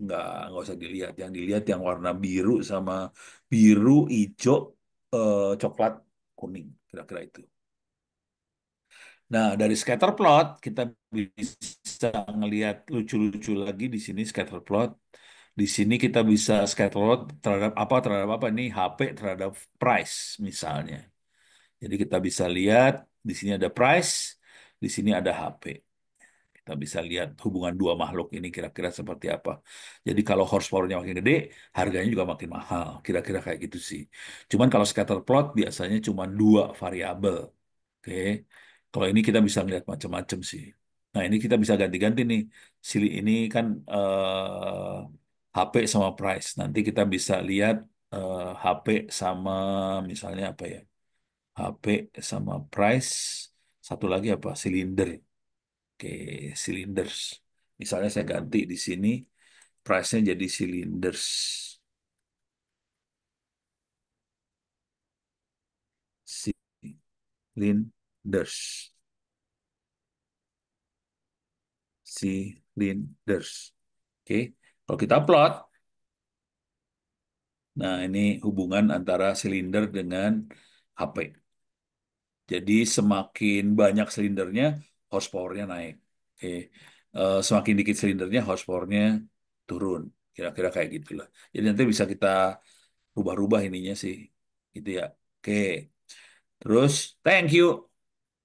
nggak usah dilihat. Yang dilihat yang warna biru sama biru, hijau, coklat, kuning. Kira-kira itu. Nah, dari scatter plot kita bisa ngelihat lucu-lucu lagi di sini scatter plot. Di sini kita bisa scatter plot terhadap apa nih HP terhadap price misalnya. Jadi kita bisa lihat di sini ada price, di sini ada HP. Kita bisa lihat hubungan dua makhluk ini kira-kira seperti apa. Jadi kalau horsepower-nya makin gede, harganya juga makin mahal. Kira-kira kayak gitu sih. Cuman kalau scatter plot biasanya cuma dua variabel. Oke. Kalau ini kita bisa lihat macam-macam sih. Nah, ini kita bisa ganti-ganti nih. Sili ini kan HP sama price. Nanti kita bisa lihat HP sama misalnya apa ya? HP sama price. Satu lagi apa? Silinder. Oke, cylinders. Misalnya saya ganti di sini, price-nya jadi cylinders. Cylinders. Cylinders. Oke, kalau kita plot, nah ini hubungan antara silinder dengan HP. Jadi semakin banyak silindernya, horsepower-nya naik. Oke, semakin dikit silindernya, horsepower-nya turun. Kira-kira kayak gitulah. Jadi nanti bisa kita rubah-rubah ininya sih, gitu ya. Oke, terus thank you.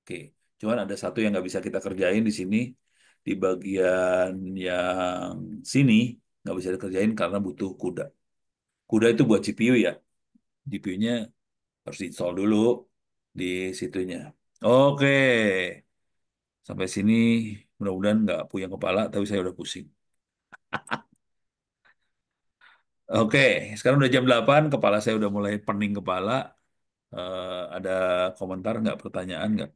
Oke, cuman ada satu yang nggak bisa kita kerjain di sini, di bagian yang sini nggak bisa dikerjain karena butuh CUDA. CUDA itu buat GPU ya, GPU-nya harus install dulu di situnya. Oke, sampai sini mudah-mudahan nggak puyeng kepala, tapi saya udah pusing. Oke, sekarang udah jam 8, kepala saya udah mulai pening kepala. Ada komentar nggak, pertanyaan nggak?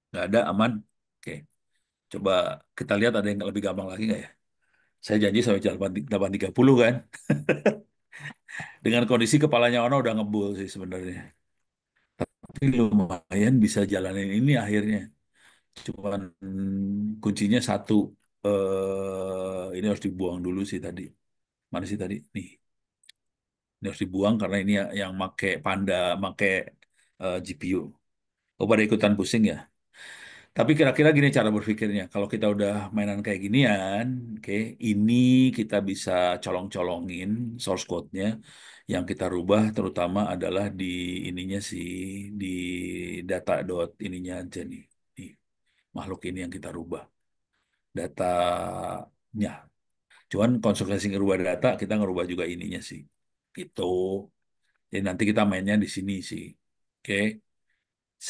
Nggak ada, aman. Oke, coba kita lihat ada yang lebih gampang lagi nggak ya? Saya janji sampai jam 8.30 kan. Dengan kondisi kepalanya Ona udah ngebul sih sebenarnya. Tapi lumayan bisa jalanin ini akhirnya. Cuman kuncinya satu. Ini harus dibuang dulu sih tadi. Mana sih tadi? Nih, ini harus dibuang karena ini yang make Panda, make GPU. Oh, pada ikutan pusing ya. Tapi kira-kira gini cara berpikirnya. Kalau kita udah mainan kayak ginian, oke, ini kita bisa colong-colongin source code-nya. Yang kita rubah terutama adalah di ininya sih, di data dot ininya aja nih. Di makhluk ini yang kita rubah. Datanya. Cuman konsekuensi ngerubah data, kita ngerubah juga ininya sih. Gitu. Jadi nanti kita mainnya di sini sih. Oke,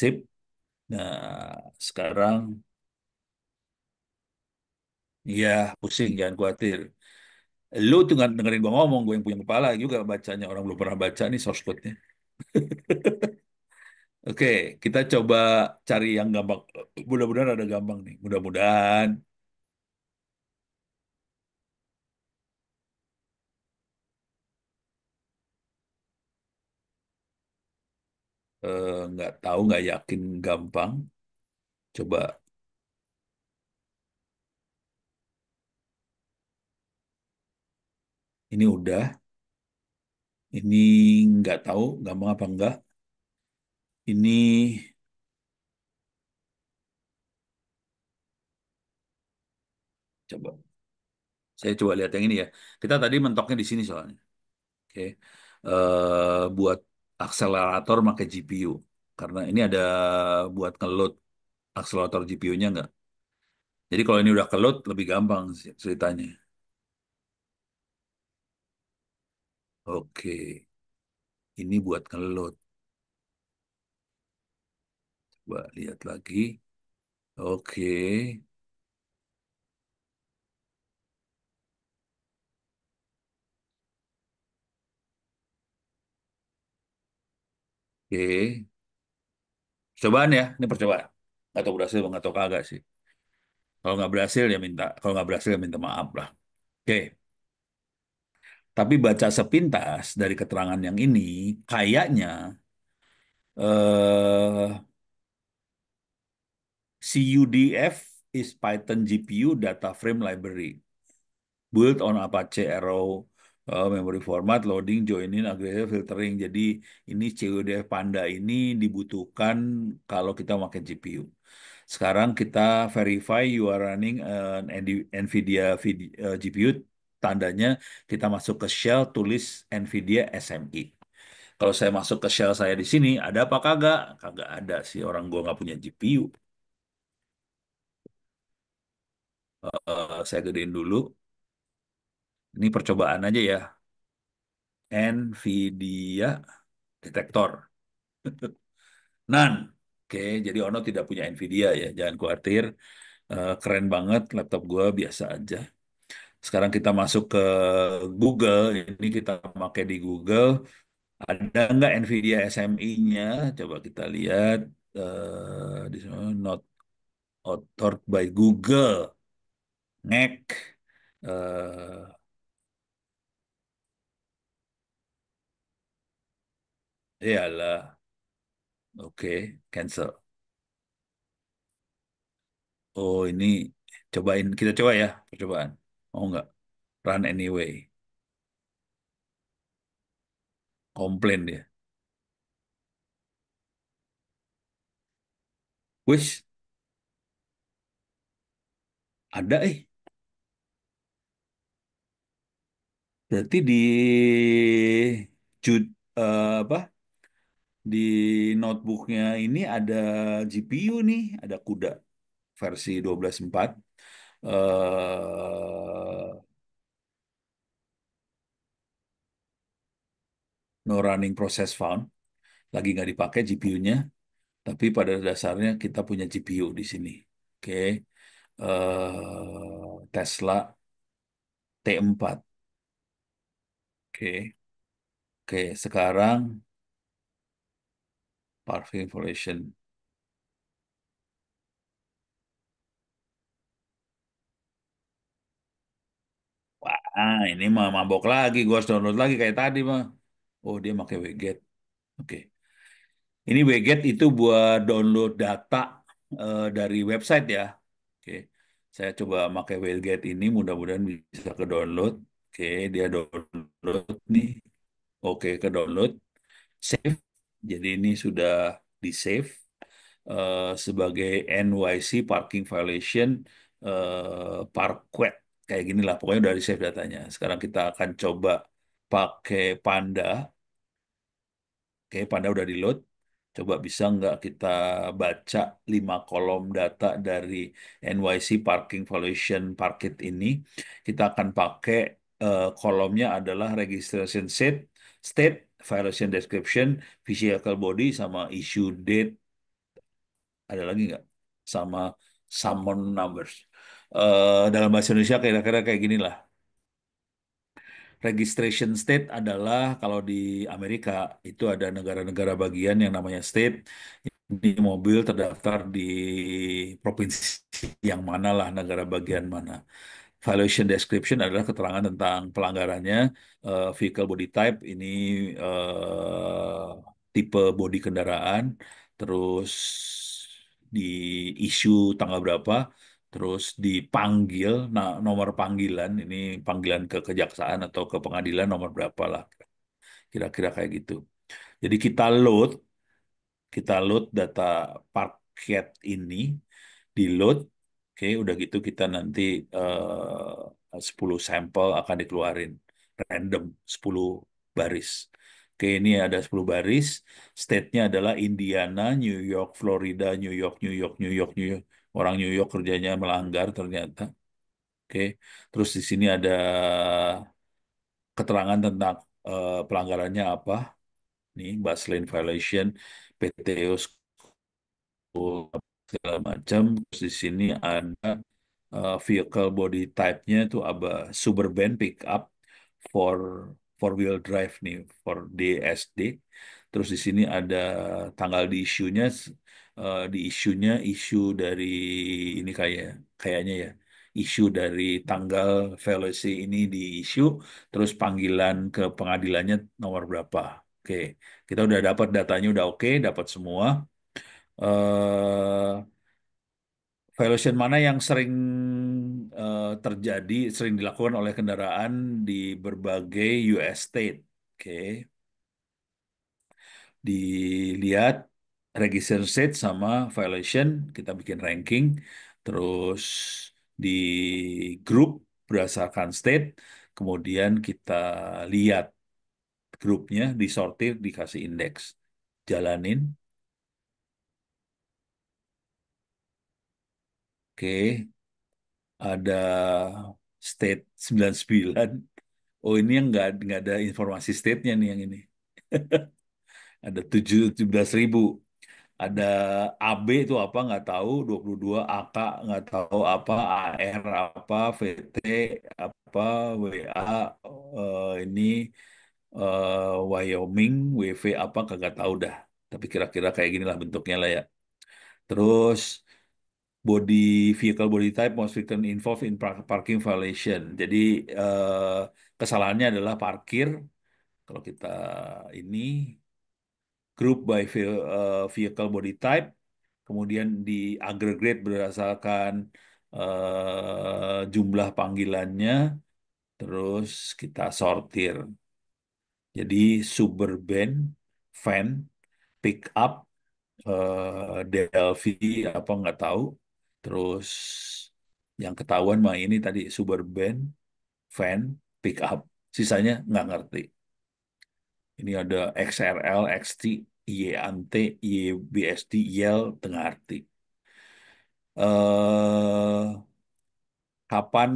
sip. Nah, sekarang iya, pusing, jangan khawatir. Lu tuh nggak dengerin gua ngomong, gue yang punya kepala juga bacanya. Orang belum pernah baca nih source code-nya. Oke, kita coba cari yang gampang. Mudah-mudahan ada gampang nih. Mudah-mudahan nggak tahu, nggak yakin gampang. Coba ini udah. Ini nggak tahu gampang apa enggak. Ini coba. Saya coba lihat yang ini ya. Kita tadi mentoknya di sini soalnya. Oke. Buat akselerator pakai GPU. Karena ini ada buat ngeload akselerator GPU-nya nggak? Jadi kalau ini udah ke-load lebih gampang sih ceritanya. Oke, ini buat nge-load. Coba lihat lagi. Oke, oke. Cobaan ya, ini percobaan. Nggak tahu berhasil, nggak tahu kagak sih. Kalau nggak berhasil ya minta, kalau nggak berhasil ya minta maaf lah. Oke, tapi baca sepintas dari keterangan yang ini, kayaknya eh CUDF is Python GPU data frame library built on Apache Arrow Oh, memory format, loading, joining, aggregate, filtering. Jadi ini CODF Panda ini dibutuhkan kalau kita pakai GPU. Sekarang kita verify you are running an NVIDIA GPU. Tandanya kita masuk ke shell, tulis NVIDIA SMI. Kalau saya masuk ke shell saya di sini, ada apa kagak? Kagak ada sih, orang gua nggak punya GPU. Saya gedein dulu. Ini percobaan aja ya. NVIDIA detektor. None. Oke, jadi Ono tidak punya Nvidia ya, jangan khawatir. Keren banget, laptop gua biasa aja. Sekarang kita masuk ke Google, ini kita pakai di Google. Ada nggak Nvidia SMI-nya? Coba kita lihat di sana, not authored by Google. Ngek. Eh Iyalah, oke, cancel. Oh ini cobain, kita coba ya percobaan. Mau nggak? Run anyway. Komplain dia. Wis, ada berarti di apa di notebooknya ini ada GPU nih, ada CUDA versi 12.4. No running process found, lagi nggak dipakai GPU-nya, tapi pada dasarnya kita punya GPU di sini. Oke, Tesla T4. Oke, oke. Sekarang Parking Information. Ini mah mabok lagi. Gua harus download lagi kayak tadi mah. Oh, dia pakai Wget. Oke. Ini Wget itu buat download data dari website ya. Oke. Saya coba pakai Wget ini, mudah-mudahan bisa ke download. Oke, dia download nih. Oke, ke download. Save. Jadi ini sudah di save sebagai NYC Parking Violation Parquet. Kayak gini lah, pokoknya udah di save datanya. Sekarang kita akan coba pakai Panda. Oke, Panda udah di load. Coba bisa nggak kita baca 5 kolom data dari NYC Parking Violation Parkit ini. Kita akan pakai kolomnya adalah registration state, violation description, vehicle body, sama issue date. Ada lagi nggak? Sama summon numbers. Dalam bahasa Indonesia kira-kira kayak gini lah. Registration state adalah kalau di Amerika itu ada negara-negara bagian yang namanya state. Ini mobil terdaftar di provinsi yang mana lah, negara bagian mana. Violation description adalah keterangan tentang pelanggarannya. Vehicle body type ini tipe bodi kendaraan. Terus di issue tanggal berapa. Terus dipanggil, nah nomor panggilan ini panggilan ke kejaksaan atau ke pengadilan nomor berapa lah. Kira-kira kayak gitu. Jadi kita load data paket ini, di load, oke, udah gitu kita nanti 10 sampel akan dikeluarin, random 10 baris. Oke, ini ada 10 baris, state-nya adalah Indiana, New York, Florida, New York, New York, New York, New York. Orang New York kerjanya melanggar ternyata. Oke, terus di sini ada keterangan tentang pelanggarannya apa. Nih, bus lane violation, PTO segala macam. Terus di sini ada vehicle body type-nya itu apa, suburban pickup for four wheel drive nih, for DSD. Terus di sini ada tanggal di isunya, di isunya isu dari ini kayaknya ya, isu dari tanggal valuasi ini di isu, terus panggilan ke pengadilannya nomor berapa. Oke, kita udah dapat datanya, udah oke, dapat semua. Valuation mana yang sering terjadi sering dilakukan oleh kendaraan di berbagai US state. Oke, dilihat registration state sama violation, kita bikin ranking, terus di grup berdasarkan state, kemudian kita lihat grupnya, disortir, dikasih indeks, jalanin. Oke, ada state 99. Oh, ini yang nggak ada informasi state-nya nih yang ini. Ada 17.000. Ada AB itu apa nggak tahu, 22 AK nggak tahu apa, AR apa, VT apa, WA ini Wyoming, WV apa kagak tahu dah. Tapi kira-kira kayak gini lah bentuknya lah ya. Terus body vehicle body type most frequent involved in parking violation. Jadi kesalahannya adalah parkir. Kalau kita ini group by vehicle body type, kemudian di aggregate berdasarkan jumlah panggilannya, terus kita sortir. Jadi suburban, van, pick up, DLV apa nggak tahu, terus yang ketahuan mah ini tadi suburban, van, pick up, sisanya nggak ngerti. Ini ada XRL, XT, YANT, YBSD, YEL, tengah arti. Eh, Kapan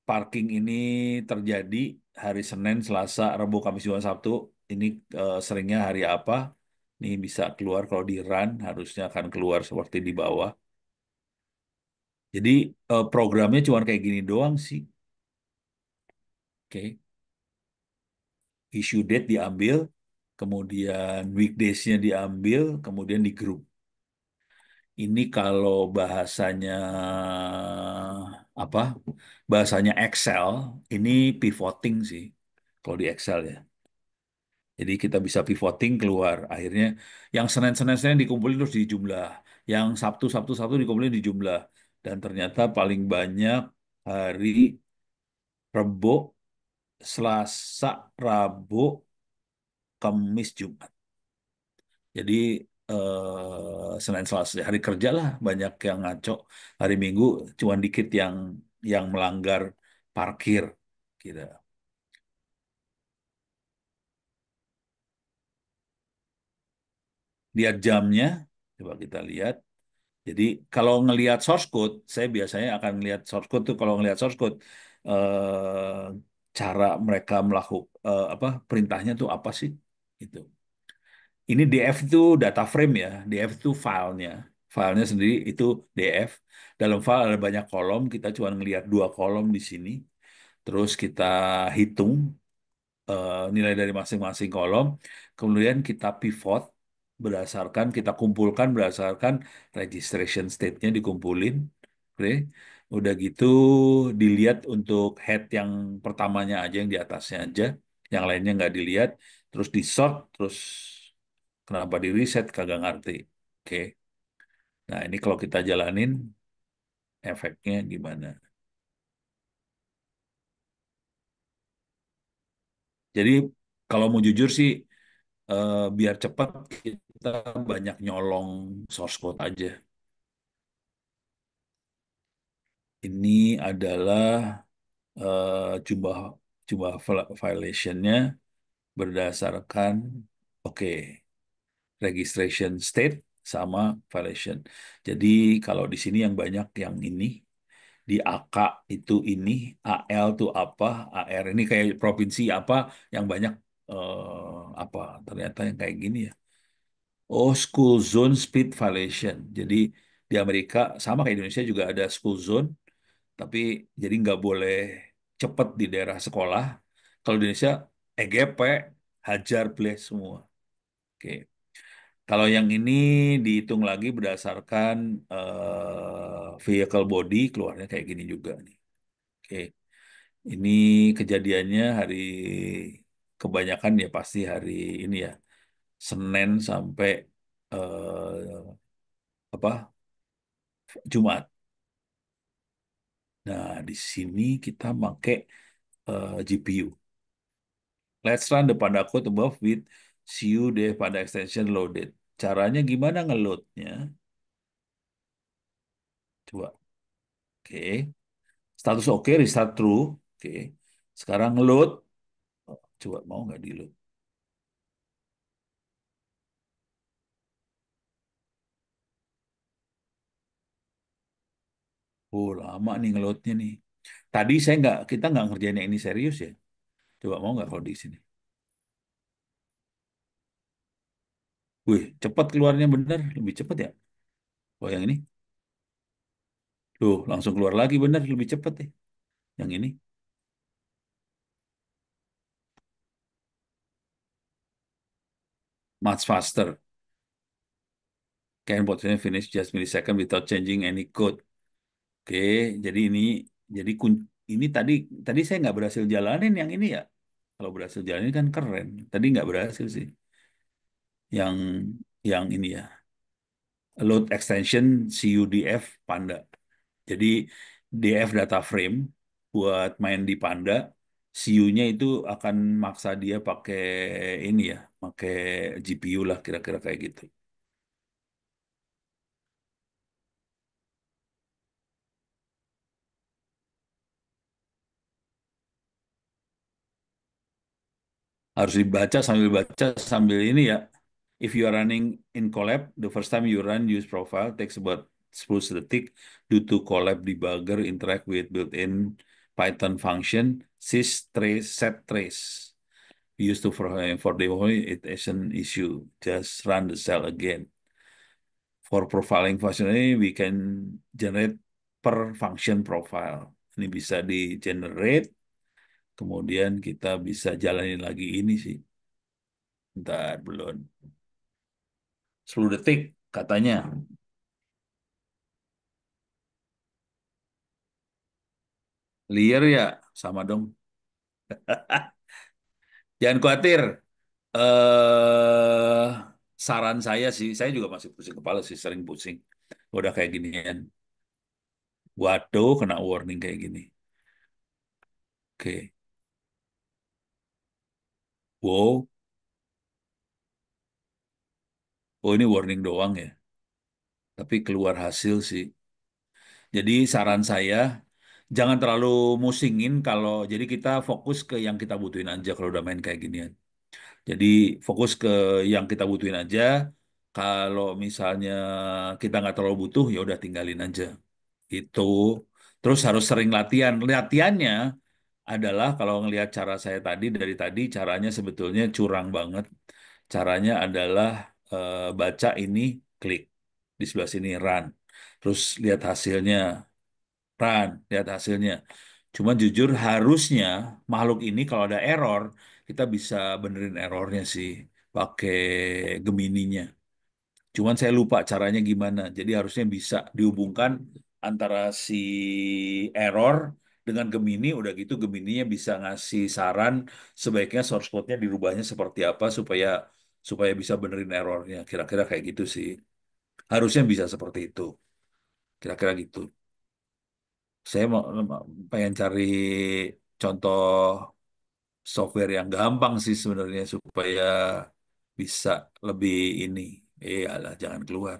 parking ini terjadi? Hari Senin, Selasa, Rabu, Kamis, Jumat, Sabtu. Ini seringnya hari apa? Ini bisa keluar kalau di run, harusnya akan keluar seperti di bawah. Jadi programnya cuma kayak gini doang sih. Oke, issue date diambil, kemudian weekdays-nya diambil, kemudian di grup. Ini kalau bahasanya apa? Bahasanya Excel, ini pivoting sih. Kalau di Excel ya. Jadi kita bisa pivoting keluar. Akhirnya yang Senin dikumpulin terus dijumlah. Yang Sabtu dikumpulin dijumlah. Dan ternyata paling banyak hari Rebo, Selasa, Rabu, Kamis, Jumat. Jadi Senin Selasa hari kerja lah banyak yang ngaco. Hari Minggu cuma dikit yang melanggar parkir gitu. Lihat jamnya, coba kita lihat. Jadi kalau ngelihat source code, saya biasanya akan lihat source code tuh kalau ngelihat source code cara mereka melakukan apa perintahnya tuh apa sih? Itu. Ini DF itu data frame ya, DF itu filenya. Filenya sendiri itu DF. Dalam file ada banyak kolom, kita cuma ngelihat dua kolom di sini. Terus kita hitung nilai dari masing-masing kolom. Kemudian kita pivot kita kumpulkan berdasarkan registration state-nya dikumpulin. Oke. Udah gitu dilihat untuk head yang pertamanya aja, yang di atasnya aja. Yang lainnya nggak dilihat. Terus di sort, terus kenapa di reset kagak ngerti. Oke. Nah, ini kalau kita jalanin efeknya gimana? Jadi kalau mau jujur sih biar cepat kita banyak nyolong source code aja. Ini adalah jumlah jumlah violationnya berdasarkan oke registration state sama violation. Jadi kalau di sini yang banyak yang ini di AK itu ini, AL itu apa, AR ini kayak provinsi apa yang banyak apa ternyata yang kayak gini ya. Oh, school zone speed violation. Jadi di Amerika sama kayak Indonesia juga ada school zone, tapi jadi nggak boleh cepat di daerah sekolah. Kalau di Indonesia EGP, hajar bleh semua. Oke. Kalau yang ini dihitung lagi berdasarkan vehicle body keluarnya kayak gini juga nih. Oke. Ini kejadiannya kebanyakan ya pasti hari ini ya Senin sampai apa Jumat. Nah, di sini kita pakai GPU. Let's run the Panda code above with CU deh Panda extension loaded. Caranya gimana ngeloadnya? Coba. Oke. Status oke, restart true. Oke. Sekarang load. Oh, coba mau nggak di load? Oh, lama nih ngeloadnya nih. Tadi kita nggak ngerjain yang ini serius ya. Coba mau nggak kalau di sini? Wih, cepat keluarnya bener, lebih cepat ya. Oh, yang ini, tuh langsung keluar lagi bener, lebih cepat deh. Yang ini, much faster. Can potentially finish just millisecond without changing any code. Oke, jadi ini tadi tadi saya nggak berhasil jalanin yang ini ya. Kalau berhasil jalanin kan keren. Tadi nggak berhasil sih. Yang yang ini ya, load extension CUDF Panda. Jadi DF data frame buat main di Panda, CU-nya itu akan maksa dia pakai ini ya, pakai GPU lah kira-kira kayak gitu. Harus dibaca sambil ini ya. If you are running in Colab, the first time you run use profile takes about 10 detik due to Colab debugger interact with built-in Python function sys trace set trace. Used to for the only it is an issue. Just run the cell again. For profiling function ini, we can generate per function profile. Ini bisa di generate, kemudian kita bisa jalanin lagi ini sih. Bentar, belum. 10 detik katanya. Liar ya, sama dong. Jangan khawatir. eh Saran saya sih, saya juga masih pusing kepala sih, sering pusing. Udah kayak ginian. Waduh, kena warning kayak gini. Oke. Wow. Oh, ini warning doang ya. Tapi keluar hasil sih. Jadi saran saya, jangan terlalu musingin kalau jadi kita fokus ke yang kita butuhin aja kalau udah main kayak ginian. Jadi fokus ke yang kita butuhin aja. Kalau misalnya kita nggak terlalu butuh, ya udah tinggalin aja. Itu. Terus harus sering latihan. Latihannya adalah kalau ngelihat cara saya tadi dari tadi caranya sebetulnya curang banget. Caranya adalah baca ini klik di sebelah sini run. Terus lihat hasilnya run, lihat hasilnya. Cuma jujur harusnya makhluk ini kalau ada error kita bisa benerin errornya sih pakai Gemininya. Cuman saya lupa caranya gimana. Jadi harusnya bisa dihubungkan antara si error dengan Gemini. Udah gitu Gemininya bisa ngasih saran sebaiknya source code-nya dirubahnya seperti apa supaya supaya bisa benerin errornya. Kira-kira kayak gitu sih. Harusnya bisa seperti itu. Kira-kira gitu. Saya pengen cari contoh software yang gampang sih sebenarnya supaya bisa lebih ini. Alah, jangan keluar.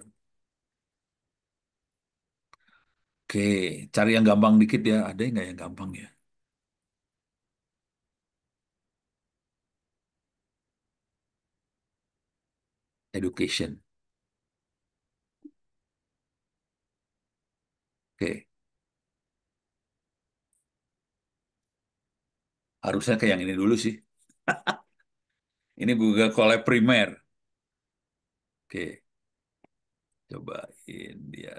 Oke, cari yang gampang dikit ya. Ada nggak yang gampang ya? Education. Oke, harusnya kayak yang ini dulu sih. Ini Google Colab Primer. Oke, cobain dia.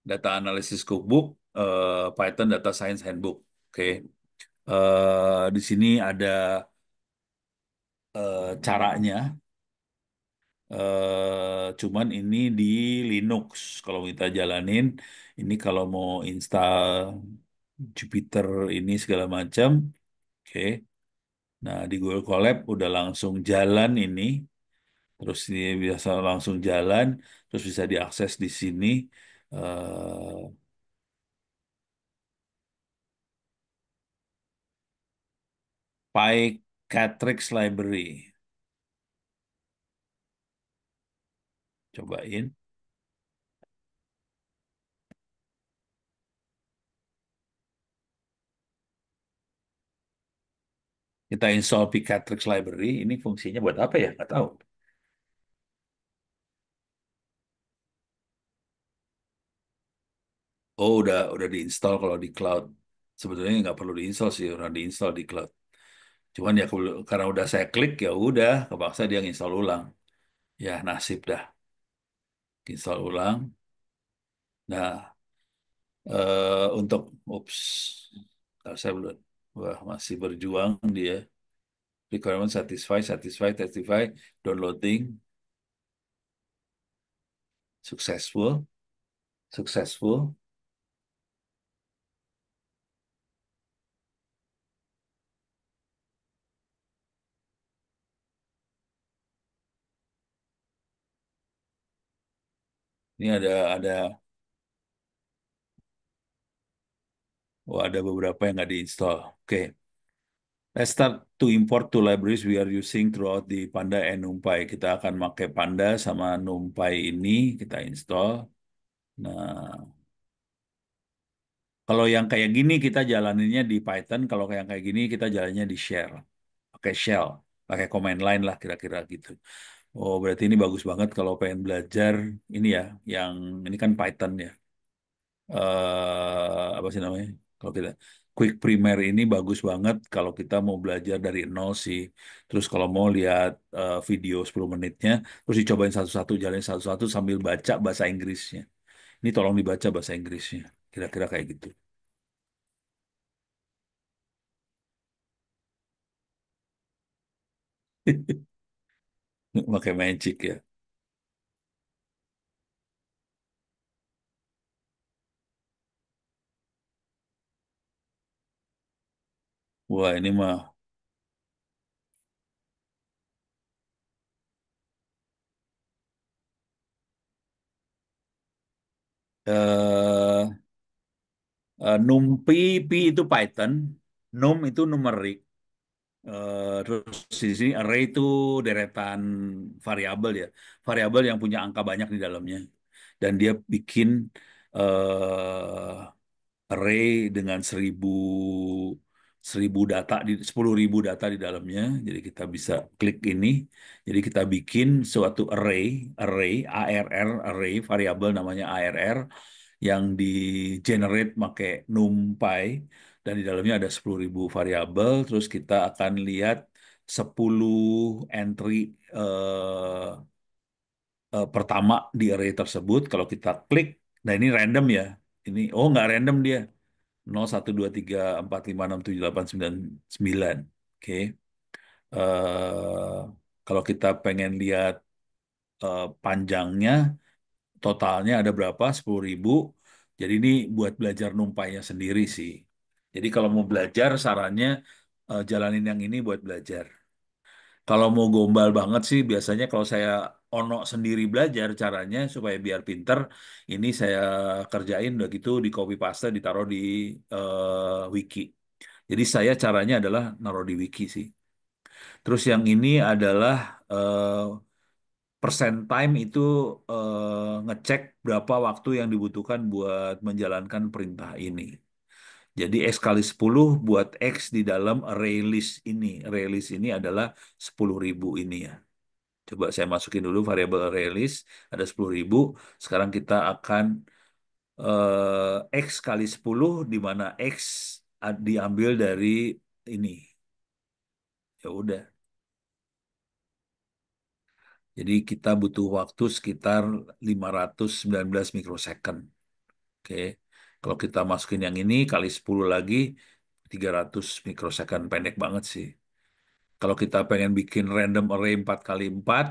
Data Analysis Cookbook, Python Data Science Handbook. Oke, di sini ada caranya. Cuman ini di Linux. Kalau kita jalanin, ini kalau mau install Jupyter ini segala macam, oke. Nah di Google Colab udah langsung jalan ini. Terus ini bisa langsung jalan, terus bisa diakses di sini. eh Pycatrix Library. Cobain. Kita install Pycatrix Library. Ini fungsinya buat apa ya? Nggak tahu. Oh, udah diinstal kalau di cloud. Sebetulnya nggak perlu diinstal sih, udah diinstal di cloud. Cuman ya karena udah saya klik ya udah, kepaksa dia nginstal ulang. Ya nasib dah, install ulang. Nah, untuk, ups, saya belum, wah masih berjuang dia. Requirement satisfy, satisfy, satisfy, downloading, successful, successful. Ini ada beberapa yang nggak diinstal. Oke. Let's start to import two libraries we are using throughout the Panda and NumPy. Kita akan pakai Panda sama NumPy ini, kita install. Nah, kalau yang kayak gini kita jalaninnya di Python, kalau yang kayak gini kita jalannya di shell, pakai shell, pakai command line lah kira-kira gitu. Oh, berarti ini bagus banget kalau pengen belajar ini ya, yang ini kan Python ya. Apa sih namanya? Kalau kita Quick Primer ini bagus banget kalau kita mau belajar dari nol sih. Terus kalau mau lihat video 10 menitnya, terus dicobain satu-satu, jalanin satu-satu sambil baca bahasa Inggrisnya. Ini tolong dibaca bahasa Inggrisnya. Kira-kira kayak gitu. Pakai Magic ya. Wah, ini mah eh NumPy, P itu Python, Num itu numerik. Terus di sini array itu deretan variabel ya, variabel yang punya angka banyak di dalamnya, dan dia bikin array dengan 10.000 data di dalamnya. Jadi kita bisa klik ini, jadi kita bikin suatu array, array variabel namanya arr yang di generate pakai NumPy, dan di dalamnya ada 10.000 variabel. Terus kita akan lihat 10 entry eh, pertama di array tersebut. Kalau kita klik, nah ini random ya. Ini, oh nggak random dia. 0, 1, 2, 3, 4, 5, 6, 7, 8, 9, 9. Oke. Eh, Kalau kita pengen lihat panjangnya, totalnya ada berapa? 10.000. Jadi ini buat belajar numpainya sendiri sih. Jadi kalau mau belajar, sarannya jalanin yang ini buat belajar. Kalau mau gombal banget sih, biasanya kalau saya ono sendiri belajar caranya supaya biar pinter, ini saya kerjain udah gitu di copy paste ditaruh di wiki. Jadi saya caranya adalah naruh di wiki sih. Terus yang ini adalah percent time itu ngecek berapa waktu yang dibutuhkan buat menjalankan perintah ini. Jadi X kali 10 buat X di dalam array list ini. Array list ini adalah 10.000 ini ya. Coba saya masukin dulu variabel array list, ada 10.000. Sekarang kita akan X kali 10, di mana X diambil dari ini. Ya udah. Jadi kita butuh waktu sekitar 519 mikrosecond. Oke. Kalau kita masukin yang ini kali 10 lagi 300 mikrosecond, pendek banget sih. Kalau kita pengen bikin random array 4 kali 4,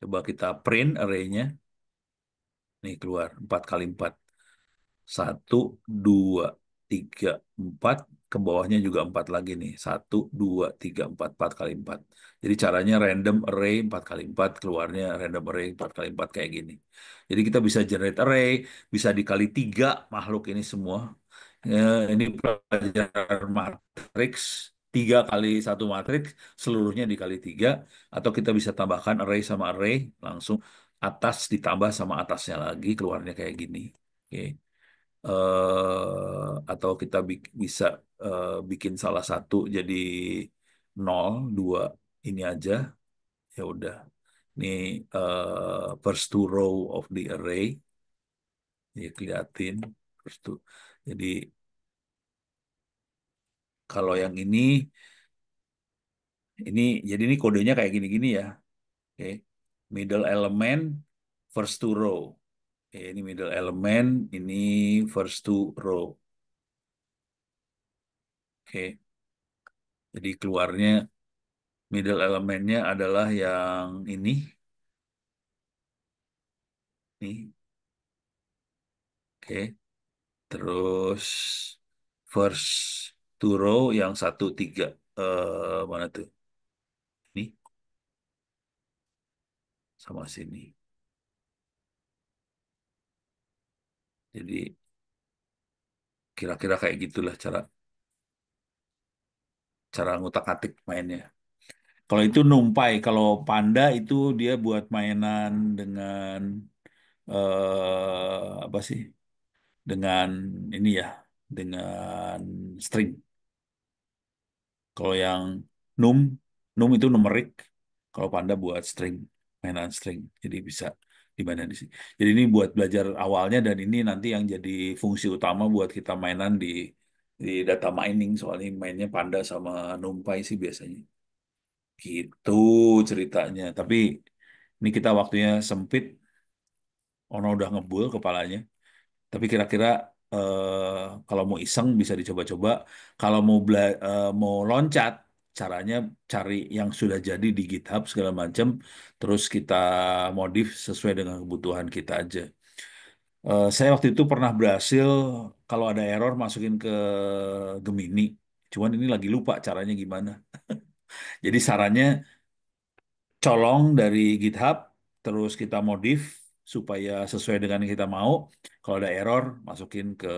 coba kita print arraynya. Nih keluar 4 kali 4. 1, 2, 3, 4 ke bawahnya juga 4 lagi nih. 1, 2, 3, 4, 4 kali 4. Jadi caranya random array 4 kali 4, keluarnya random array 4 kali 4 kayak gini. Jadi kita bisa generate array, bisa dikali 3 makhluk ini semua. Ini pelajaran matriks, 3 kali 1 matriks, seluruhnya dikali 3. Atau kita bisa tambahkan array sama array, langsung atas ditambah sama atasnya lagi, keluarnya kayak gini. Oke. Atau kita bisa bikin salah satu jadi 0, 2 ini aja. Ya udah. Ini first two row of the array. Ya, keliatin. First two. Jadi kalau yang ini jadi ini kodenya kayak gini-gini ya. Oke. Middle element, first two row. Oke, ini middle element, ini first two row. Oke. Jadi keluarnya middle elementnya adalah yang ini. Nih. Oke. Terus first two row yang 1, 3. Mana tuh? Ini sama sini. Jadi kira-kira kayak gitulah cara cara ngutak-atik mainnya. Kalau itu numpai, kalau panda itu dia buat mainan dengan apa sih? Dengan ini ya, dengan string. Kalau yang num, num itu numerik. Kalau panda buat string, mainan string. Jadi bisa dimainin di sini. Jadi ini buat belajar awalnya dan ini nanti yang jadi fungsi utama buat kita mainan di data mining. Soalnya mainnya panda sama numpy sih biasanya. Gitu ceritanya. Tapi ini kita waktunya sempit. Ono udah ngebul kepalanya. Tapi kira-kira kalau mau iseng bisa dicoba-coba. Kalau mau loncat, caranya cari yang sudah jadi di GitHub segala macam, terus kita modif sesuai dengan kebutuhan kita aja. Saya waktu itu pernah berhasil kalau ada error masukin ke Gemini. Cuman ini lagi lupa caranya gimana. Jadi sarannya colong dari GitHub, terus kita modif supaya sesuai dengan yang kita mau. Kalau ada error, masukin ke